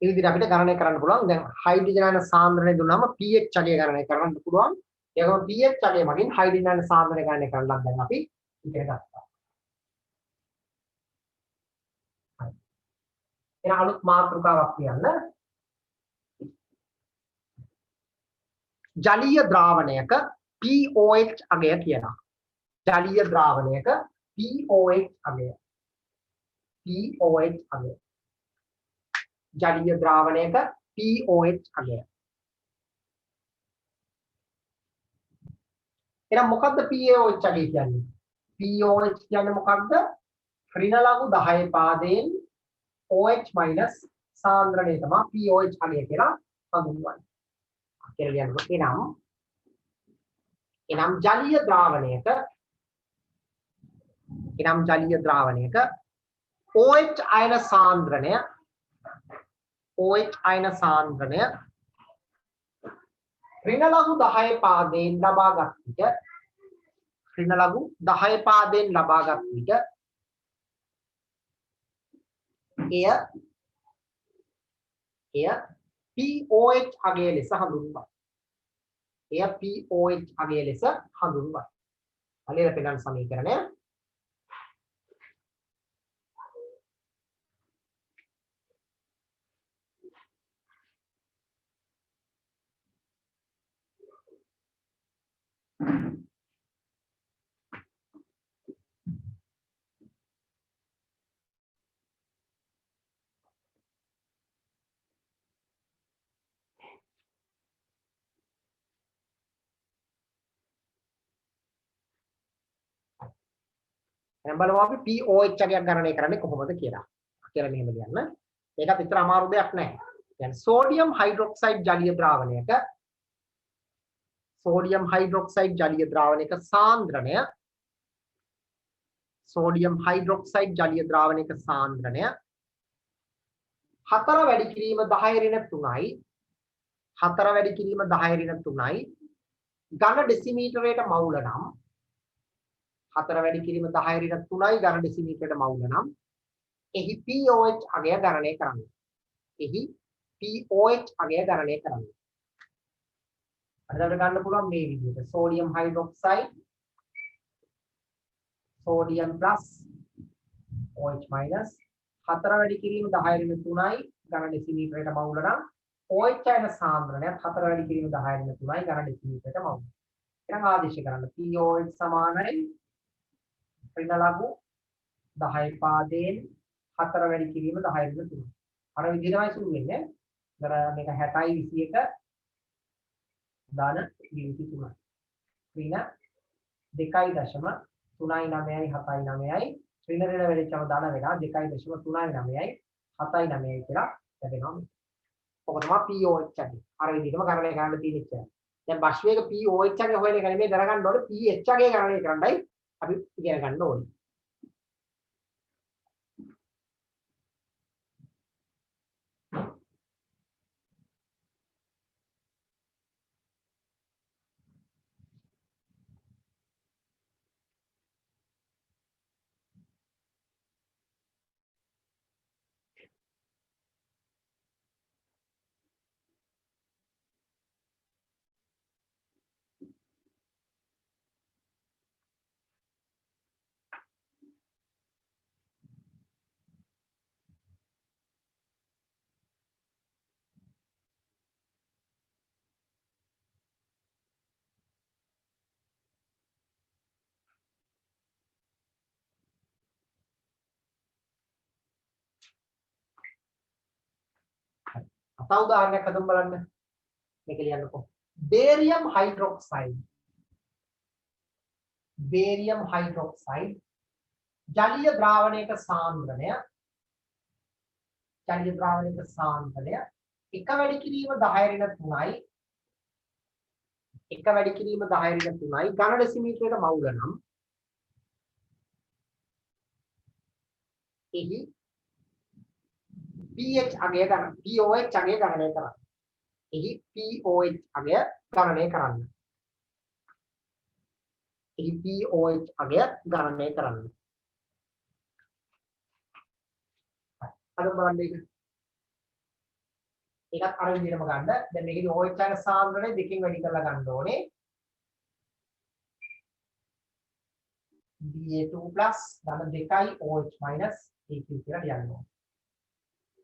ඒ විදිහට අපිට ගණනය කරන්න පුළුවන්. දැන් හයිඩ්‍රජන් අයන සාන්ද්‍රණය දුන්නාම pH අගය ගණනය කරන්න පුළුවන්. ඒකම pH අගය මගින් හයිඩ්‍රජන් අයන සාන්ද්‍රණය ගණනය කරන්නත් දැන් අපි ඉගෙන ගත්තා. එන අලුත් මාතෘකාවක් කියන්න. ජලීය ද්‍රාවණයක pOH අගය කියනවා. ජලීය ද්‍රාවණයක pOH අගය. pOH අගය. ජලීය ද්‍රාවණයක pOH අගය. එහෙනම් මොකද්ද pOH අගය කියන්නේ? pOH කියන්නේ මොකද්ද? ඍණ ලඝු 10 පාදයෙන් OH සාන්ද්‍රණය තමයි pOH අගය කියලා හඳුන්වන්නේ. කියලා කියනකොට එනම් ජලීය ද්‍රාවණයක OH අයන සාන්ද්‍රණය ඍණ ලඝු 10 පාදයෙන් ලබාගත් විට එය pOH අගය ලෙස හඳුන්වනවා. අලෙල පෙළන සමීකරණය. දැන් බලමු අපි pOH අගයක් ගණනය කරන්නේ කොහොමද කියලා. කියලා මෙහෙම ලියන්න. ඒකත් විතර අමාරු දෙයක් නෑ. يعني සෝඩියම් හයිඩ්‍රොක්සයිඩ් ජලීය ද්‍රාවණයක සාන්ද්‍රණය සෝඩියම් හයිඩ්‍රොක්සයිඩ් ජලීය ද්‍රාවණයක සාන්ද්‍රණය 4 වැඩි කිරීම 10 ඍණ 3යි 4 වැඩි කිරීම 10 ඍණ 3යි ඝන ඩෙසිමීටරයට මවුල නම් 4 වැඩි කිරීම 10 ඍණ 3යි ඝන ඩෙසිමීටරයට මවුල නම් එහි pOH අගය ගණනය කරන්න. අදට ගන්න පුළුවන් මේ විදිහට sodium hydroxide sodium plus OH minus 4 වැඩි කිරීම 10 ඍණ 3යි ඝන ඩෙසිමීටරයට මවුල නම් OH අයන සාන්ද්‍රණයත් 4 වැඩි කිරීම 10 ඍණ 3යි ඝන ඩෙසිමීටරයට මවුල. එහෙනම් ආදේශ කරන්න pOH සමානයි ඍණ ලඝු 10 පාදයෙන් 4 වැඩි කිරීම 10 ඍණ 3. අර විදිහටමයි සුළු වෙන්නේ. අර මේක 60යි 21 දාන 23. ඍණ 2.39යි 7.9යි ඍණ ඍණ වෙලෙච්චම දාන වෙලා 2.39යි 7.9යි කියලා ලැබෙනවා. ඔක තමයි pOH එක. අර විදිහටම ගණනය කරන්න තියෙන එක. දැන් බෂ්වේග pOH එක හොයන එක නෙමෙයි දරගන්න ඕනේ pH එක ගණනය කරන්නයි අපි ඉගෙන ගන්න ඕනේ. තව උදාහරණයක් හදමු බලන්න. මේක ලියන්නකෝ. බේරියම් හයිඩ්‍රොක්සයිඩ් ජලීය ද්‍රාවණයක සාන්ද්‍රණය 1 වැඩි කිරීම 10 ඍණ 3යි 1 වැඩි කිරීම 10 ඍණ 3යි ඝන ඩෙසිමීටරයට මවුල නම් එහි pH අගය ගන්න pOH අගය ගණනය කරන්න. pOH අගය ගණනය කරන්න. අද බලන්න ඒක. ඒකත් අර විදිහටම ගන්න. දැන් මේකේ OH යන සාන්ද්‍රණය දෙකෙන් වැඩි කරලා ගන්න ඕනේ. Da2 ධන 2යි OH AQ කියලා ලියන්න ඕනේ.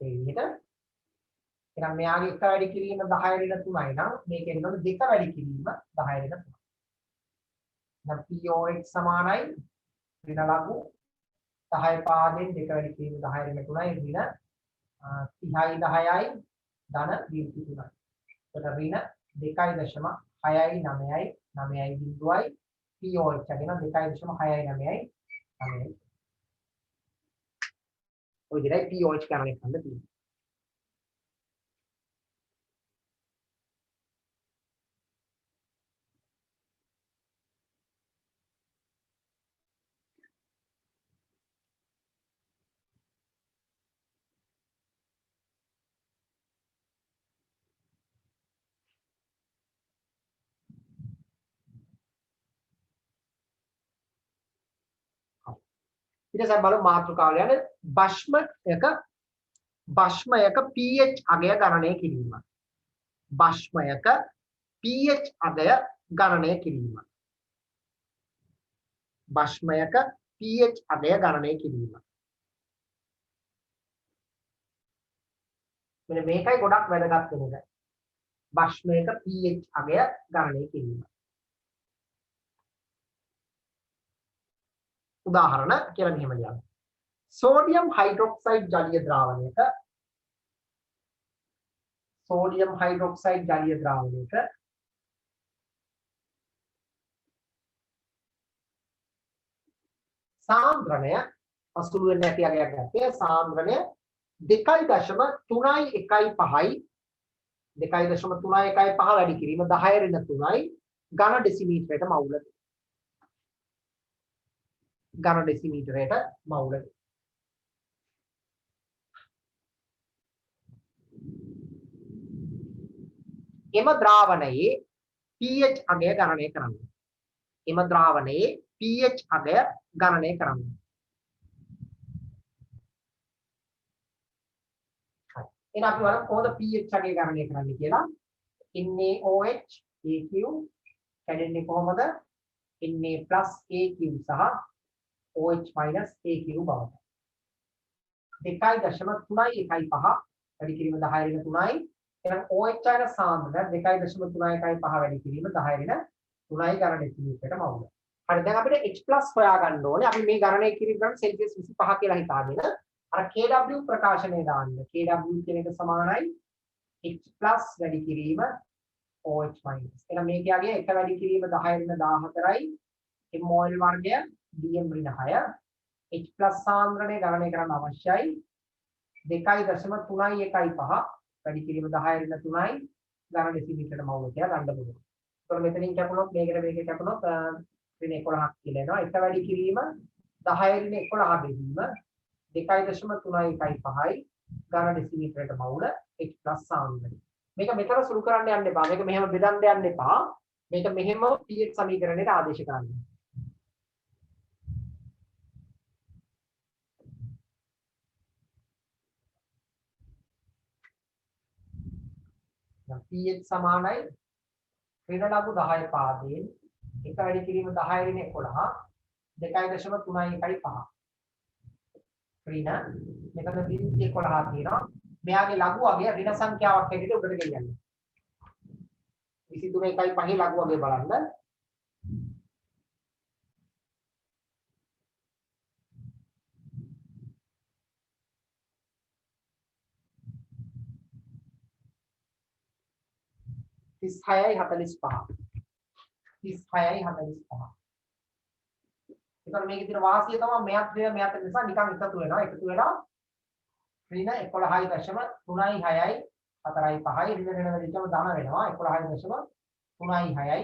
ඒ විදිහට එහෙනම් මෙයාගේ එක වැඩි කිරීම 10 ඍණ 3යි නම් මේකේ එනකොට දෙක වැඩි කිරීම 10 ඍණ 3යි. නම් POH සමානයි ඍණ ලඝු 10 පාදයෙන් දෙක වැඩි කිරීම 10 ඍණ 3යි ඍණ 30යි 10යි ධන 23යි. එතකොට ඍණ 2.6යි 9යි 9යි බිඳුවයි POH කියන 2.6යි 9යි 9යි. ඔය විදිහයි POH ගණනය කරන්න තියෙන්නේ. ඊට පස්සේ බලමු මාතෘකාවල යන භස්මයක pH අගය ගණනය කිරීම. භස්මයක pH අගය ගණනය කිරීම. භස්මයක pH අගය ගණනය කිරීම. මෙන්න මේකයි ගොඩක් වැදගත් වෙන එක. භස්මයක pH අගය ගණනය කිරීම. උදාහරණ කියලා මෙහෙම ලියන්න. සෝඩියම් හයිඩ්‍රොක්සයිඩ් ජලීය ද්‍රාවණයක සාන්ද්‍රණය අසුළු වෙන්නේ නැති අගයක් ගත්තේ සාන්ද්‍රණය 2.315යි 2.315 වැඩි කිරීම 10 ඍණ 3යි ඝන ඩෙසිමීටරයට මවුල. ඝන ඩෙසිමීටරයට මවුල. එම ද්‍රාවණයේ pH අගය ගණනය කරන්න. එම ද්‍රාවණයේ pH අගය ගණනය කරන්න. හරි. එහෙනම් අපි බලමු කොහොමද pH අගය ගණනය කරන්නේ කියලා. NaOH AQ කැඩෙන්නේ කොහොමද? Na AQ සහ OH AQ බවට. 2.315 වැඩි කිරීම 10 ඍණ 3යි. එහෙනම් OH අයන සාන්ද්‍රණය 2.315 වැඩි කිරීම 10 ඍණ 3යි ඝන ඩෙසිමීටරයට මවුල. හරි දැන් අපිට H+ හොයාගන්න ඕනේ. අපි මේ ගණනය කිරීම කරන්නේ සෙල්සියස් 25 කියලා හිතාගෙන අර KW ප්‍රකාශනය දාන්න. KW කියන එක සමානයි H+ වැඩි කිරීම OH-. එහෙනම් මේකගේ එක වැඩි කිරීම 10 ඍණ 14යි MOL වර්ගය DM ඍණ 6 H+ සාන්ද්‍රණය ගණනය කරන්න අවශ්‍යයි 2.315 වැඩි කිරීම 10 ඍණ 3යි ඝන ඩෙසිමීටරයට මවුල කියලා ගන්න පුළුවන්. ඒතකොට මෙතනින් කැපුණොත් මේකට කැපුණොත් ඍණ 11ක් කියලා එනවා. එක වැඩි කිරීම 10 ඍණ 11 බෙදීම 2.315යි ඝන ඩෙසිමීටරයට මවුල H+ සාන්ද්‍රණය. මේක මෙතන සුළු කරන්න යන්න එපා. මේක මෙහෙම බෙදන්න යන්න එපා. මේක මෙහෙම pH සමීකරණයට ආදේශ කරන්න. pH සමානයි ඍණ ලඝු 10 පාදයෙන් එක වැඩි කිරීම 10 ඍණ 11 2.315 ඍණ මෙතන බිඳු 11 තියෙනවා. මෙයාගේ ලඝු අගය ඍණ සංඛ්‍යාවක් හැටියට උඩට ගෙනියන්න. 23.5 ලඝු අගය බලන්න. තිස්හයයි 45. ඒතර මේකේ තියෙන වාසිය තමයි මෙයත් නිසා නිකන් එකතු වෙනවා. එකතු වෙලා ඍණ 11.3යි 6යි 4යි 5යි ඍණ වැඩිචම ධන වෙනවා 11.3යි 6යි 4යි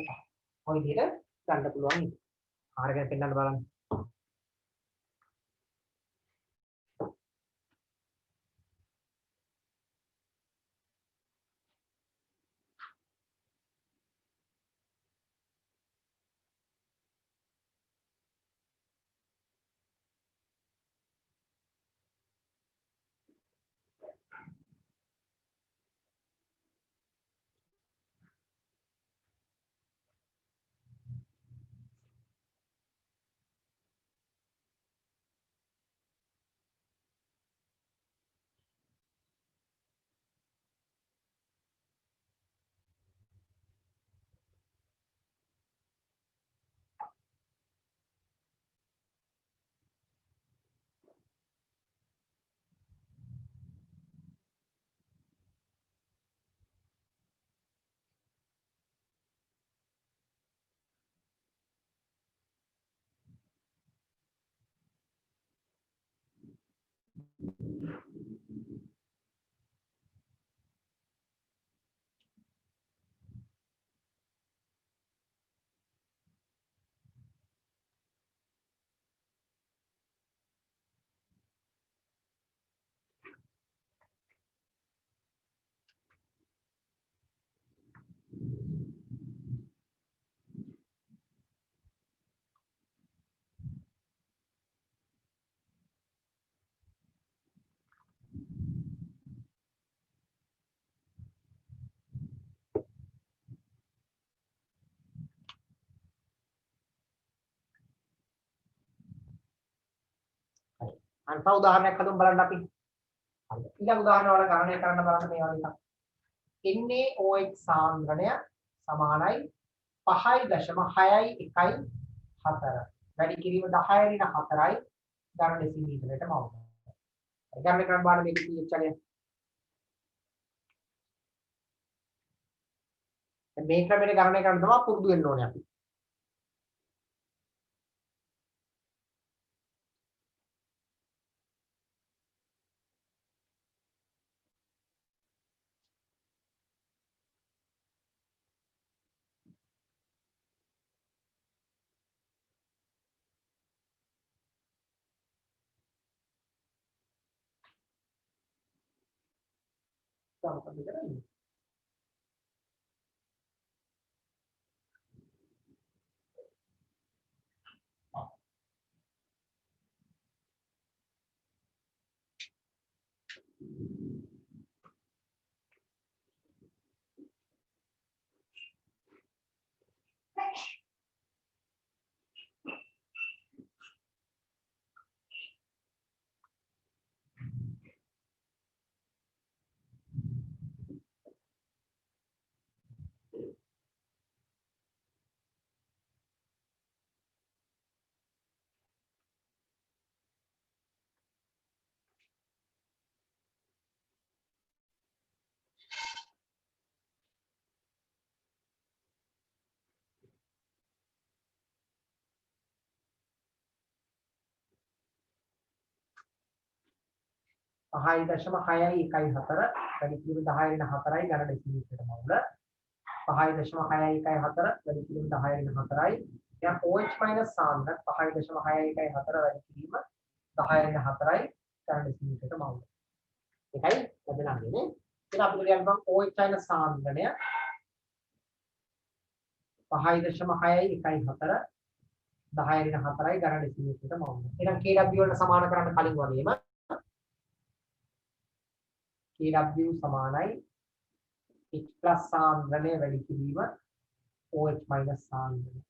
5. ඔය විදිහට ගන්න පුළුවන්. ආරගෙන පෙන්නන්න බලන්න. අන්ත උදාහරණයක් හදමු බලන්න අපි. හරිද? ඊළඟ උදාහරණ වල ගණනය කරන්න බලන්න මේ වගේ එකක්. NaOH සාන්ද්‍රණය සමානයි 5.614 වැඩි කිරීම 10^4යි ඝන ඩෙසිමීටරයට මවුන. ගණනය කරන්න බලන්න මේක pH චලය. මේ ක්‍රමයට ගණනය කරන්න තමයි පුරුදු වෙන්න ඕනේ අපි. මොකද කරන්නේ? පහයි දශම 6.14 වැඩි කිරීම 10^4යි ඝන ඩෙසිමීටරයට මවුල. 5.614 වැඩි කිරීම 10^4යි. දැන් OH- සාන්ද්‍ර 5.614 වැඩි කිරීම 10^4යි ඝන ඩෙසිමීටරයට මවුල. ඒකයි ලැබෙනන්නේ නේ. ඉතින් අපිට කියන්න OH සාන්ද්‍රණය 5.614 10^4යි ඝන ඩෙසිමීටරයට මවුල. එහෙනම් KW වලට සමාන කරන්න කලින් වගේම KW සමානයි H+ සාන්ද්‍රණය වැඩි කිරීම OH- සාන්ද්‍රණය.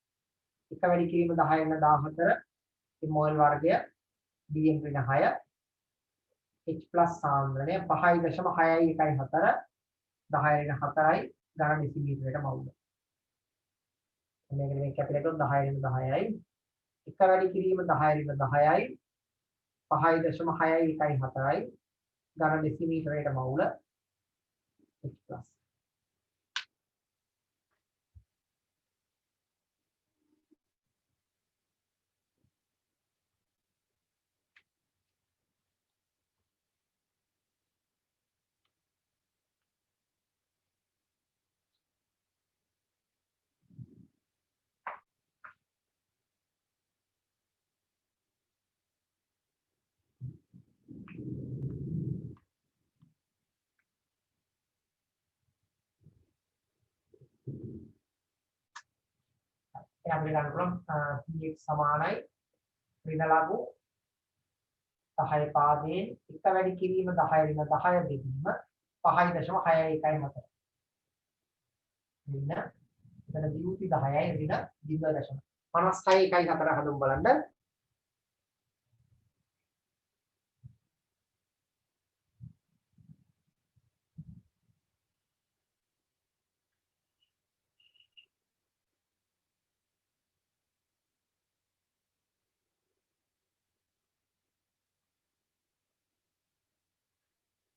එක වැඩි කිරීම 10^14 මොල් වර්ගය Dm ඍණ 6 H+ සාන්ද්‍රණය 5.614 10^4යි ඝන ඩෙසිමීටරයට මවුල. මේක මේ කැපිටල් 10^10යි. එක වැඩි කිරීම 10^10යි 5.614යි ඝන ඩෙසිමීටරයට මවුල H+. අපිට ගන්න පුළුවන් pH සමානයි ඍණ ලඝු 10 පාදයෙන් එක වැඩි කිරීම 10^10 බෙදීම 5.614 ඍණ එතන දියුති 10යි ඍණ 0.5614 හදමු බලන්න.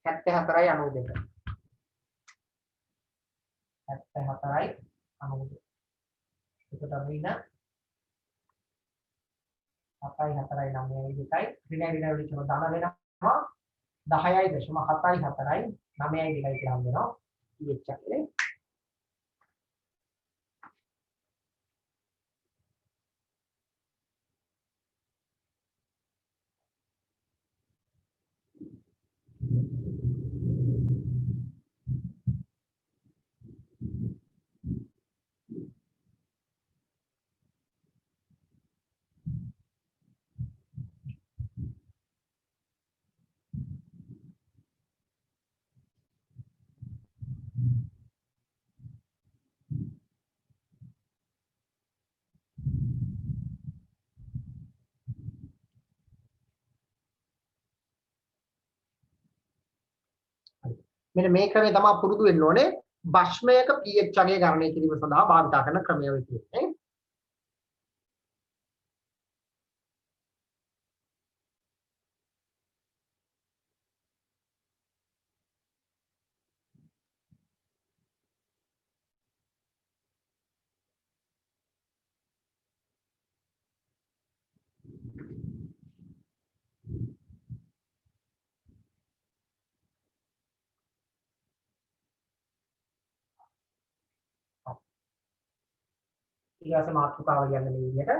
හැත්තෑ 4යි 92. 74යි 92. එතකොට ඍණ 7යි 4යි 9යි 2යි ඍණ වලින් ධන වෙනවා 10.774යි 9යි 2යි කියලා හම් වෙනවා pH එකේ. මෙන්න මේ ක්‍රමය තමයි පුරුදු වෙන්න ඕනේ භස්මයක pH අගය ගණනය කිරීම සඳහා භාවිත කරන ක්‍රමය වෙයි කියන්නේ. ඊළඟ මාතෘකාව කියන්නේ මේ විදිහට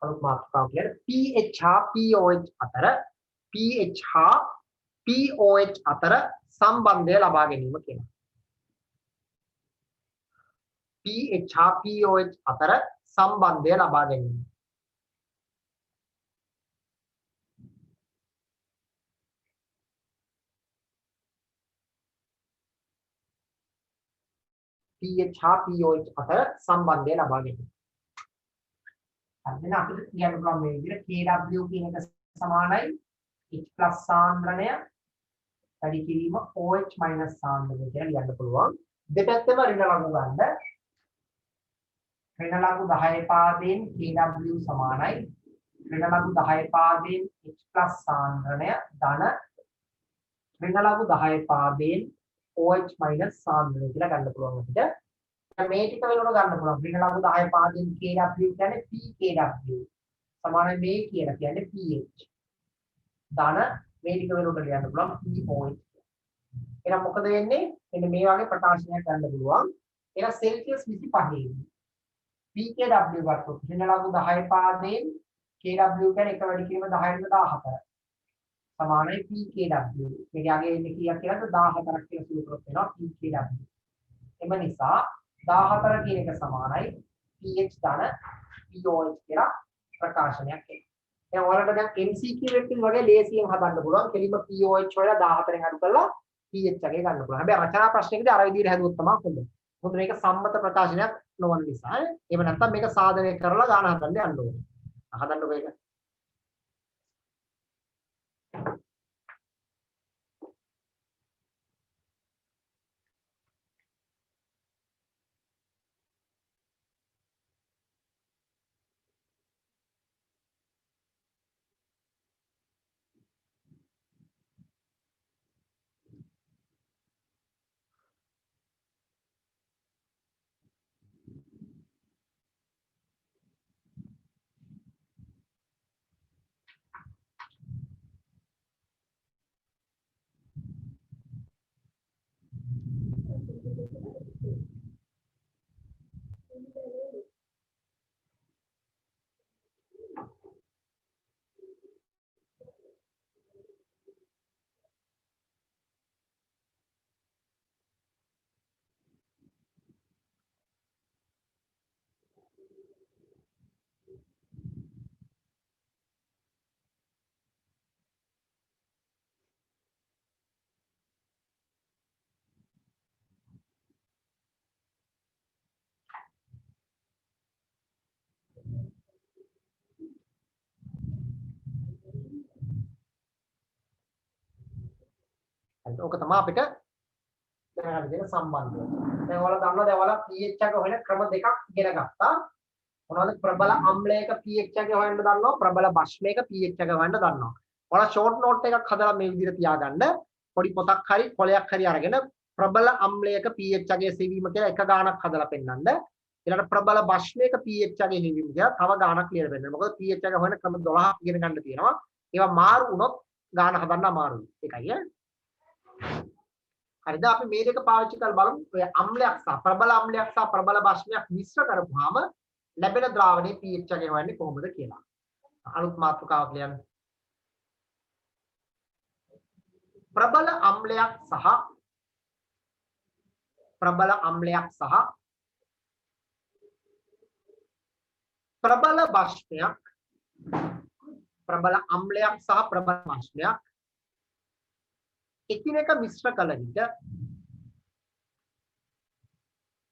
අලුත් මාතෘකාව කියන්නේ pH හා pOH අතර pH හා pOH අතර සම්බන්ධය ලබා ගැනීම කියනවා. pH හා pOH අතර සම්බන්ධය ලබා ගැනීම. pH හා pOH අතර සම්බන්ධය ලබා ගැනීම. හරිද? අපිට කියන්න පුළුවන් මේ විදිහට Kw කියන එක සමානයි H+ සාන්ද්‍රණය වැඩි කිරීම OH- සාන්ද්‍රණය කියලා ලියන්න පුළුවන්. දෙපැත්තම ඍණ ලඝු ගන්න. ඍණ ලඝු 10 පාදයෙන් Kw සමානයි ඍණ ලඝු 10 පාදයෙන් H+ සාන්ද්‍රණය ධන ඍණ ලඝු 10 පාදයෙන් OH- සාන්ද්‍රණය කියලා ගන්න පුළුවන් අපිට. මේ ටික වෙනකොට ගන්න පුළුවන්. ඍණ ලඝු 10 පාදයෙන් Kw කියන්නේ pKw සමානයි මේ කියලා කියන්නේ pH. ධන මේ ටික වෙනකොට ලියන්න පුළුවන් pOH. එහෙනම් මොකද වෙන්නේ? මෙන්න මේ වගේ ප්‍රකාශනයක් ගන්න පුළුවන්. එහෙනම් සෙල්සියස් 25 pKw ගත්තොත් ඍණ ලඝු 10 පාදයෙන් Kw කියන්නේ එක වැඩි කිරීම 10 ට 14. සමානයි pKw. මේක යගේ එන්නේ කීයක් කියලාද 14ක් කියලා සූත්‍රයක් වෙනවා pKw. එම නිසා 14 කියන එක සමානයි pH ධන pOH කියලා ප්‍රකාශනයක් එනවා. දැන් ඔයාලට දැන් MCQ එකකින් වගේ ලේසියෙන් හදන්න පුළුවන්. කෙලින්ම pOH හොයලා 14න් අඩු කරලා pH අගය ගන්න පුළුවන්. හැබැයි රචනා ප්‍රශ්නයකදී අර විදිහට හැදුවොත් තමයි හොඳ. මොකද මේක සම්මත ප්‍රකාශනයක් නොවන නිසා. එහෙම නැත්නම් මේක සාධනය කරලා ගාන හදන්න යන්න ඕනේ. හදන්නකො ඒක. ඕක තමයි අපිට දැනගන්න දෙන සම්බන්ධය. දැන් ඔයාලා දන්නවා දැන් ඔයාලා pH එක හොයන ක්‍රම දෙකක් ඉගෙන ගත්තා. මොනවද? ප්‍රබල අම්ලයක pH එක හොයන්න දන්නවා, ප්‍රබල බෂ්මයක pH එක හොයන්න දන්නවා. ඔයාලා ෂෝට් නෝට් එකක් හදලා මේ විදිහට තියාගන්න. පොඩි පොතක් හරි කොලයක් හරි අරගෙන ප්‍රබල අම්ලයක pH එකේ සෙවීම කියලා එක ගානක් හදලා පෙන්නන්න. ඊළඟට ප්‍රබල බෂ්මයක pH එකේ සෙවීම කියලා තව ගානක් ලියලා පෙන්නන්න. මොකද pH එක හොයන ක්‍රම 12ක් ඉගෙන ගන්න තියෙනවා. ඒවා මාරු වුණොත් ගාන හදන්න අමාරුයි. ඒකයි ඈ. හරිද? අපි මේ දෙක පාවිච්චි කරලා බලමු. ඔය අම්ලයක් සහ ප්‍රබල අම්ලයක් සහ ප්‍රබල බෂ්මයක් මිශ්‍ර කරපුවාම ලැබෙන ද්‍රාවණයේ pH එක හොයන්නේ කොහොමද කියලා. අලුත් මාතෘකාවක් ලියන්න. ප්‍රබල අම්ලයක් සහ ප්‍රබල අම්ලයක් සහ ප්‍රබල බෂ්මයක් ප්‍රබල අම්ලයක් සහ ප්‍රබල බෂ්මයක් එකිනෙක මිශ්‍ර කළ විට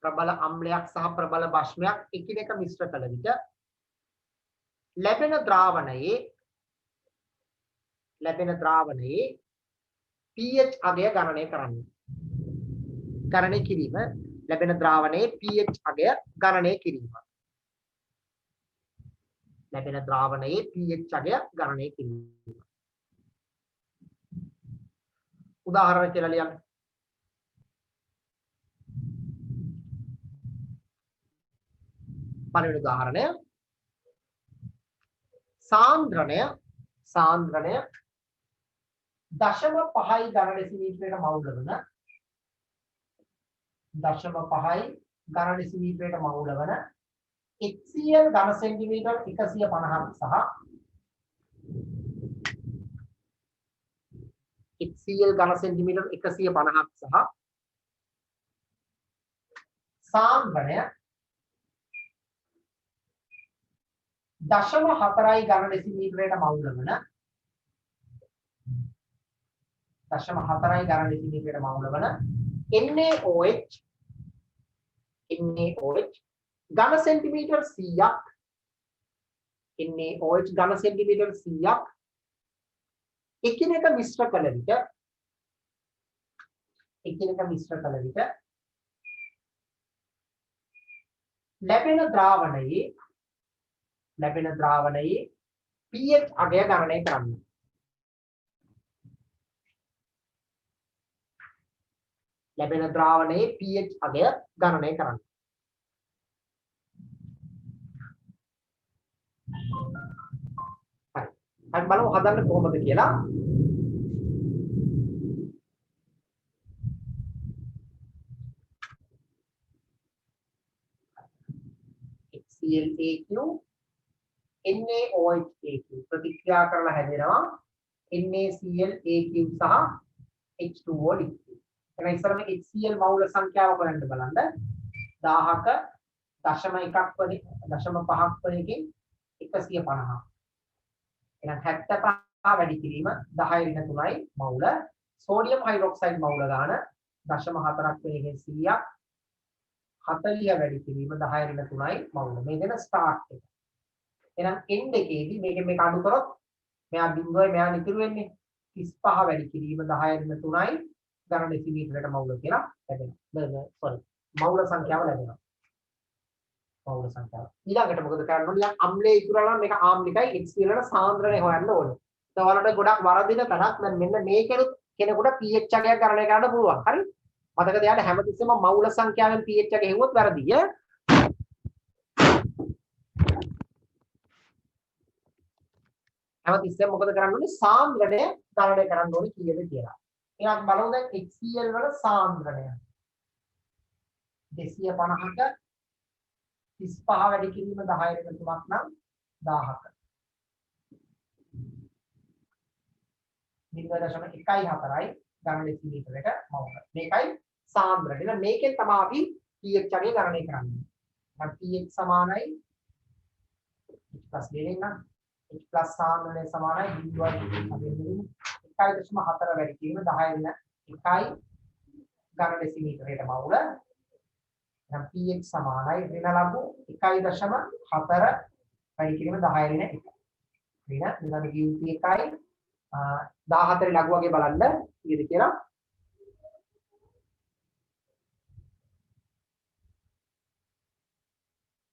ප්‍රබල අම්ලයක් සහ ප්‍රබල බෂ්මයක් එකිනෙක මිශ්‍ර කළ විට ලැබෙන ද්‍රාවණයේ pH අගය ගණනය කරන්න. ගණනය කිරීම ලැබෙන ද්‍රාවණයේ pH අගය ගණනය කිරීම. ලැබෙන ද්‍රාවණයේ pH අගය ගණනය කිරීම. උදාහරණ කියලා ලියන්න. පළවෙනි උදාහරණය සාන්ද්‍රණය 0.5 ඝන ඩෙසිමීටරයට මවුල වන 0.5 ඝන ඩෙසිමීටරයට මවුල වන HCl ඝන සෙන්ටිමීටර් 150ක් සහ HCl ඝන සෙන්ටිමීටර් 150ක් සහ සාන්ද්‍රණය 0.4 ඝන ඩෙසිමීටරයට මවුල වන 0.4 ඝන ඩෙසිමීටරයට මවුල වන NaOH ඝන සෙන්ටිමීටර් 100ක් NaOH ඝන සෙන්ටිමීටර් 100ක් එකිනෙක මිශ්‍ර කළ විට ලැබෙන ද්‍රාවණයේ pH අගය ගණනය කරන්න. ලැබෙන ද්‍රාවණයේ pH අගය ගණනය කරන්න. හරි. අපි බලමු හදන්න කොහොමද කියලා. HClAQ NaOHAQ ප්‍රතික්‍රියා කරලා හැදෙනවා NaClAQ සහ H2O ලික්විඩ්. එහෙනම් ඉස්සරම HCl මවුල සංඛ්‍යාව හොයන්න බලන්න. 1000ක 0.5ක් වලින් 150. එහෙනම් 75 වැඩි කිරීම 10^3යි මවුල. සෝඩියම් හයිඩ්‍රොක්සයිඩ් මවුල ගාන 0.4ක් වෙනකන් 100ක් 40 වැඩි කිරීම 10^3යි මවුල. මේ දෙන ස්ටාර්ට් එක. එහෙනම් එන්ඩ් එකේදී මේක අඩු කරොත් මෙයා බිඳුවයි මෙයා ඉතුරු වෙන්නේ 35 වැඩි කිරීම 10^3යි ඝන ඩෙසිමීටරයට මවුල කියලා ලැබෙනවා. සෝරි මවුල සංඛ්‍යාව ලැබෙනවා. මවුල සංඛ්‍යාව. ඊළඟට මොකද කරන්න ඕනේ? අම්ලයේ ඉතුරුලා මේක ආම්ලිකයි HCl වල සාන්ද්‍රණය හොයන්න ඕනේ. ඒ වලට ගොඩක් වරදින තැනක් මෙන්න මේකෙනුත් කෙනෙකුට pH අගයක් ගණනය කරන්න පුළුවන්. හරි? මතක තියාගන්න හැමතිස්සෙම මවුල සංඛ්‍යාවෙන් pH එක හෙව්වොත් වැරදියි. හැමතිස්සෙම මොකද කරන්න ඕනේ? සාන්ද්‍රණය ගණනය කරන්න ඕනේ කීයද කියලා. එහෙනම් බලමු දැන් HCl වල සාන්ද්‍රණය 250ක 35 වැඩි කිරීම 10^3ක් නම් 1000ක 0.14යි ඝන ඩෙසිමීටරයක මවුල. මේකයි සාන්ද්‍රණය. මේකෙන් තමයි අපි pH අගය ගණනය කරන්නේ. දැන් pH සමානයි H+ දෙකෙන් නම් H+ සාන්ද්‍රණය සමානයි 1.4 වැඩි කිරීම 10^1යි ඝන ඩෙසිමීටරයට මවුල. දැන් pH සමානයි ඍණ ලඝු 1.4 වැඩි කිරීම 10^1. ඍණ ඊළඟ QT එකයි 14 ලඝු වගේ බලන්න කීයද කියලා.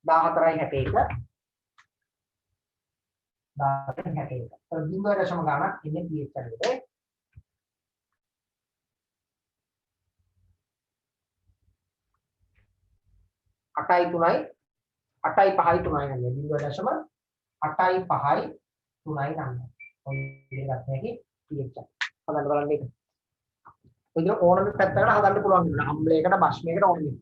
14.61 14.61 तर 0.0 ගානක් ඉන්නේ pH එකට. 8.3යි 8.5යි 3යි නන්නේ 0.8.5යි 3යි නන්නේ. ඔය දෙකක් නැකි pH. හදන්න බලන්න මේක. ඔය විදිහට ඕනම පැත්තකට හදන්න පුළුවන් වෙනවා. අම්ලයකට බෂ්මයකට ඕනෙ දෙයක්.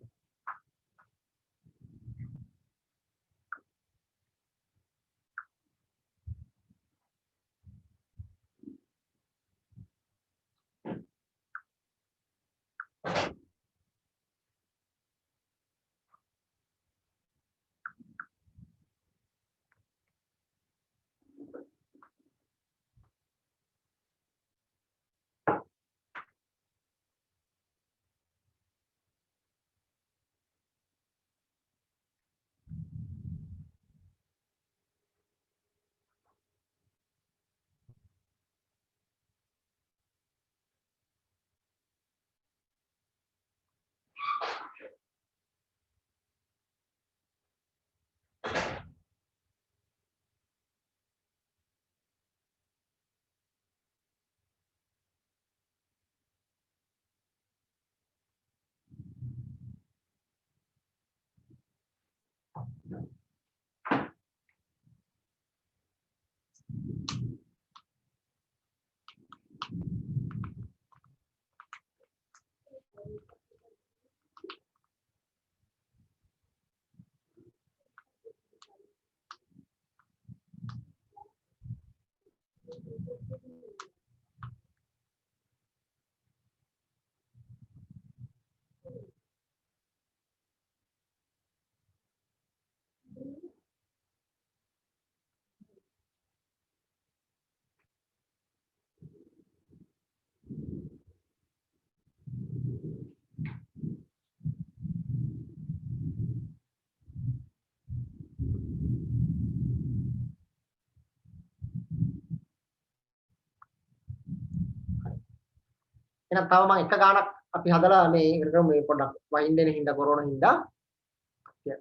එහෙනම් තව මම එක ගානක් අපි හදලා මේ පොඩ්ඩක් වයින් දෙන හින්දා කොරෝනා හින්දා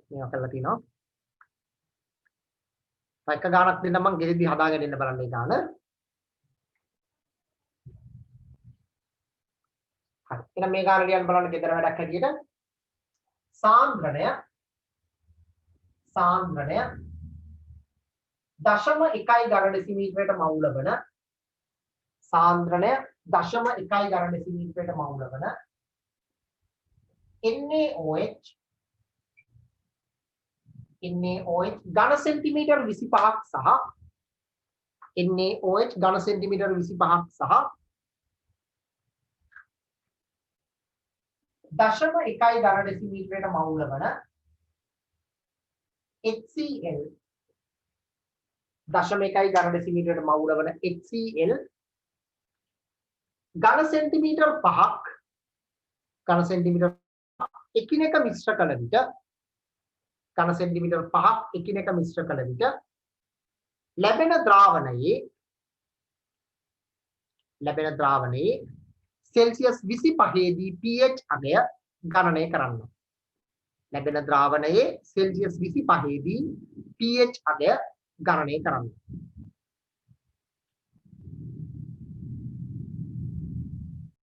මේවා කරලා තිනවා. තව එක ගානක් දෙන්න මම ගෙරිදි හදාගෙන ඉන්න බලන්න ඒ ගාන. හරි. එහෙනම් මේ ගාන ලියන්න බලන්න ගෙදර වැඩක් හැටියට. සාන්ද්‍රණය 0.1 ඝන ඩෙසිමීටරයට මවුල වන සාන්ද්‍රණය 0.1 ඝන ඩෙසිමීටරයට මවුල වන NaOH ඝන සෙන්ටිමීටර් 25ක් සහ NaOH ඝන සෙන්ටිමීටර් 25ක් සහ 0.1 ඝන ඩෙසිමීටරයට මවුල වන HCl 0.1 ඝන ඩෙසිමීටරයට මවුල වන HCl ඝන සෙන්ටිමීටර් 5ක් ඝන සෙන්ටිමීටර් එකිනෙක මිශ්‍ර කළ විට ඝන සෙන්ටිමීටර් 5ක් එකිනෙක මිශ්‍ර කළ විට ලැබෙන ද්‍රාවණයේ සෙල්සියස් 25 දී pH අගය ගණනය කරන්න. ලැබෙන ද්‍රාවණයේ සෙල්සියස් 25 දී pH අගය ගණනය කරන්න.